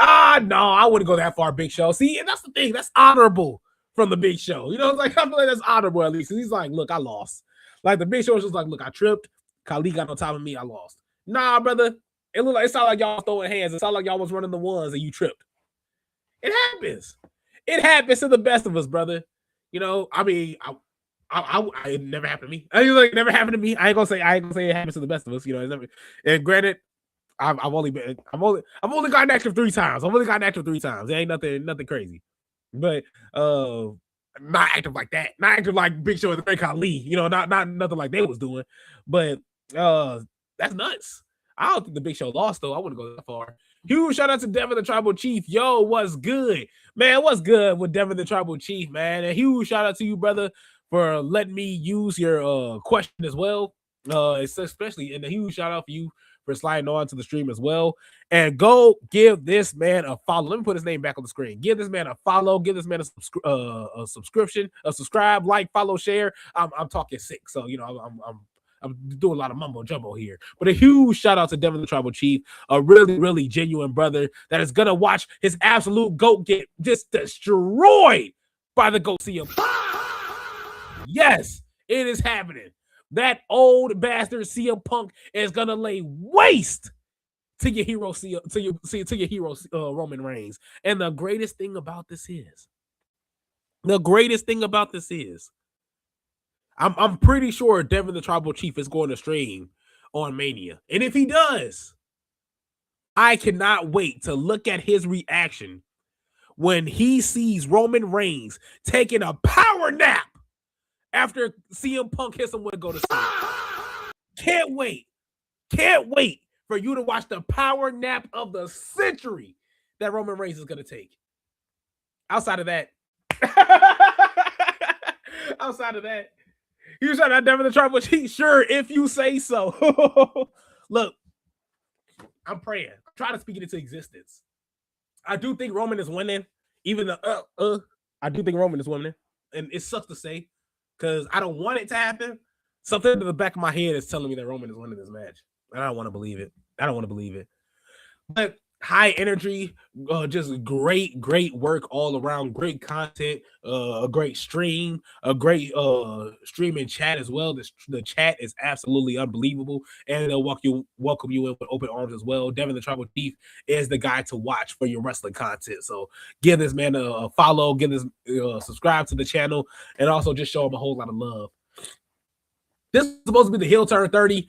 I wouldn't go that far, Big Show. See, and that's the thing. That's honorable from the Big Show. You know, it's like, I feel like that's honorable at least. He's like, look, I lost. Like, the Big Show was just like, look, I tripped. Khali got on top of me. I lost. Nah, brother. It sounded like y'all throwing hands. It sounded like y'all was running the ones and you tripped. It happens. It happens to the best of us, brother. You know, I mean, it never happened to me. I mean, like, it never happened to me. I ain't gonna say it happens to the best of us. You know, it's never. And granted, I've only gotten active 3 times. It ain't nothing crazy. But not active like that. Not active like Big Show and the Great Khali. You know, not nothing like they was doing. But that's nuts. I don't think the Big Show lost though. I wouldn't go that far. Huge shout out to Devin the Tribal Chief. Yo, what's good? Man, what's good with Devin the Tribal Chief, man? A huge shout out to you, brother, for letting me use your question as well. Especially, and a huge shout out for you for sliding on to the stream as well. And go give this man a follow. Let me put his name back on the screen. Give this man a follow. Give this man a subscription, a subscribe, like, follow, share. I'm talking sick, so you know I'm doing a lot of mumbo jumbo here. But a huge shout out to Devin the Tribal Chief, a really, really genuine brother that is gonna watch his absolute GOAT get just destroyed by the GOAT CM. Yes, it is happening. That old bastard CM Punk is gonna lay waste to your hero, to your hero Roman Reigns. And the greatest thing about this is, I'm pretty sure Devin the Tribal Chief is going to stream on Mania. And if he does, I cannot wait to look at his reaction when he sees Roman Reigns taking a power nap after CM Punk hits him with a go to sleep. Can't wait for you to watch the power nap of the century that Roman Reigns is going to take. Outside of that, you shout out Devin the Tribal Chief. Sure, if you say so. Look, I'm praying. I'm trying to speak it into existence. I do think Roman is winning, even though I do think Roman is winning, and it sucks to say because I don't want it to happen. Something in the back of my head is telling me that Roman is winning this match, and I don't want to believe it. But high energy, just great work all around, great content, a great stream, a great streaming chat as well. The chat is absolutely unbelievable, and they'll welcome you in with open arms as well. Devin the Tribal Chief is the guy to watch for your wrestling content. So give this man a follow, give this subscribe to the channel, and also just show him a whole lot of love. This is supposed to be the heel turn 30.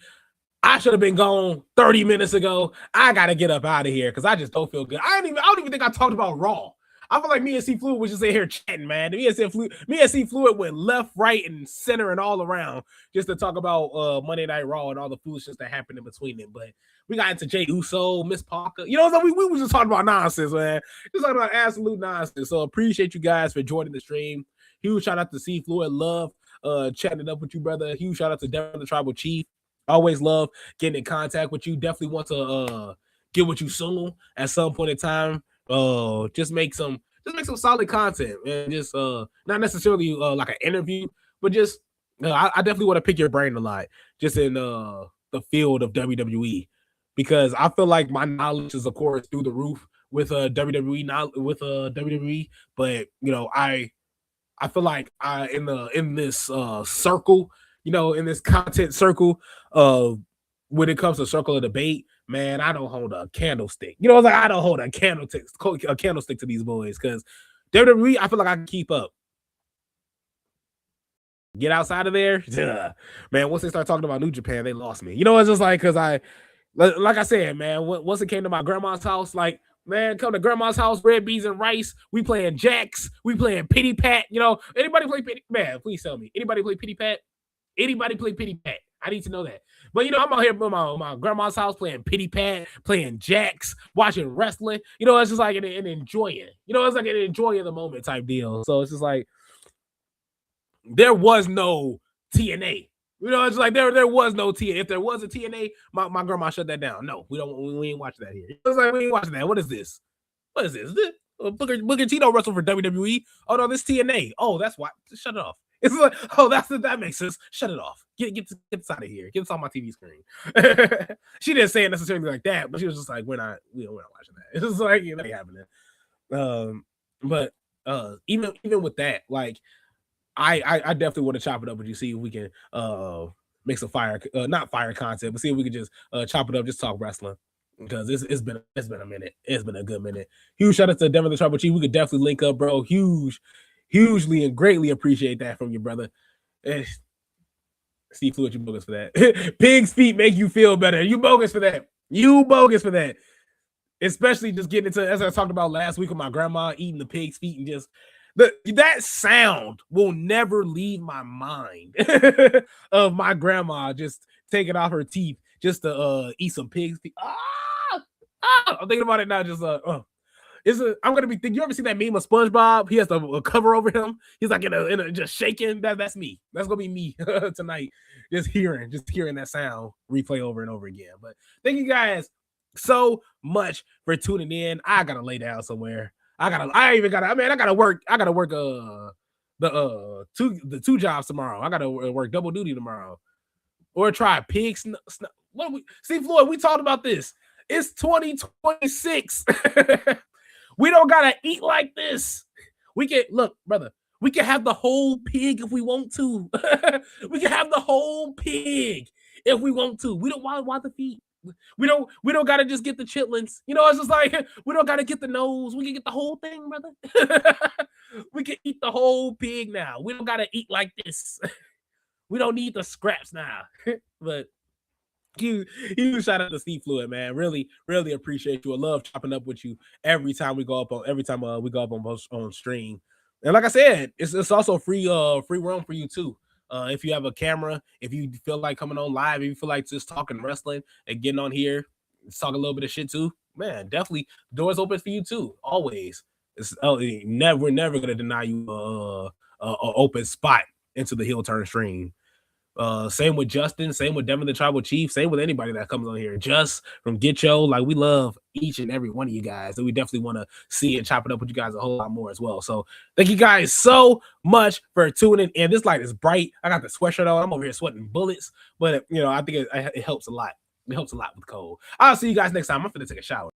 I should have been gone 30 minutes ago. I gotta get up out of here because I just don't feel good. I don't even think I talked about Raw. I feel like me and C Fluid was just in here chatting, man. Me and C Fluid went left, right, and center and all around just to talk about Monday Night Raw and all the foolishness that happened in between them. But we got into Jey Uso, Miss Parker. You know, so we were just talking about nonsense, man. Just talking about absolute nonsense. So appreciate you guys for joining the stream. Huge shout out to C Fluid. Love chatting it up with you, brother. Huge shout out to Devin the Tribal Chief. Always love getting in contact with you. Definitely want to get what you soon at some point in time. Just make some solid content, and just not necessarily like an interview, but just I definitely want to pick your brain a lot, just in the field of WWE, because I feel like my knowledge is of course through the roof with WWE, not with WWE, but I feel like in this circle, in this content circle, when it comes to circle of debate, man, I don't hold a candlestick. It's like I don't hold a candlestick to these boys, because WWE, I feel like I can keep up. Get outside of there, man. Once they start talking about New Japan, they lost me. It's just like, because like I said, man, once it came to my grandma's house, like, man, come to grandma's house, red beans and rice. We playing jacks. We playing pity pat. Anybody play pity? Man, please tell me. Anybody play pity pat? Anybody play pity pat? I need to know that. But I'm out here with my grandma's house playing pity pat, playing jacks, watching wrestling. It's just like an enjoying. It's like an enjoying the moment type deal. So it's just like there was no TNA. It's like there was no TNA. If there was a TNA, my grandma shut that down. No, we ain't watch that here. It's like we ain't watching that. What is this? Booker T don't wrestle for WWE. Oh no, this TNA. Oh, that's why. Shut it off. It's like, oh, that makes sense. Shut it off. Get this out of here. Get this on my TV screen. She didn't say it necessarily like that, but she was just like, we're not watching that. It's just like, that ain't happening. But even with that, like, I definitely want to chop it up with you, see if we can make some not fire content, but see if we can just chop it up, just talk wrestling, because it's been a minute. It's been a good minute. Huge shout out to Devin the Tribal Chief. We could definitely link up, bro. Hugely and greatly appreciate that from you, brother. Steve Fluid, you bogus for that. Pig's feet make you feel better. You bogus for that. Especially just getting into, as I talked about last week with my grandma eating the pig's feet, and just that sound will never leave my mind of my grandma just taking off her teeth just to eat some pig's feet. I'm thinking about it now. Just I'm gonna be thinking. You ever see that meme of SpongeBob? He has a cover over him. He's like in a just shaking. That's me. That's gonna be me tonight. Just hearing that sound replay over and over again. But thank you guys so much for tuning in. I gotta lay down somewhere. I gotta work the two jobs tomorrow. I gotta work double duty tomorrow, or try pigs. See, Floyd, we talked about this. It's 2026. We don't gotta eat like this. We can look, brother. We can have the whole pig if we want to. We can have the whole pig if we want to. We don't want the feet. We don't gotta just get the chitlins. It's just like we don't gotta get the nose. We can get the whole thing, brother. We can eat the whole pig now. We don't gotta eat like this. We don't need the scraps now. But you shout out to Steve Fluid, man. Really, really appreciate you. I love chopping up with you every time we go up on stream. And like I said, it's also free roam for you too. If you have a camera, if you feel like coming on live, if you feel like just talking wrestling and getting on here, talk a little bit of shit too, man, definitely doors open for you too. Always. We're never gonna deny you a open spot into the heel turn stream. Same with Justin, same with Devin the Tribal Chief, same with anybody that comes on here. Just from Get Yo, like, we love each and every one of you guys, and we definitely want to see and chop it up with you guys a whole lot more as well. So thank you guys so much for tuning in. This light is bright. I got the sweatshirt on. I'm over here sweating bullets, but I think it helps a lot. It helps a lot with cold. I'll see you guys next time. I'm gonna take a shower.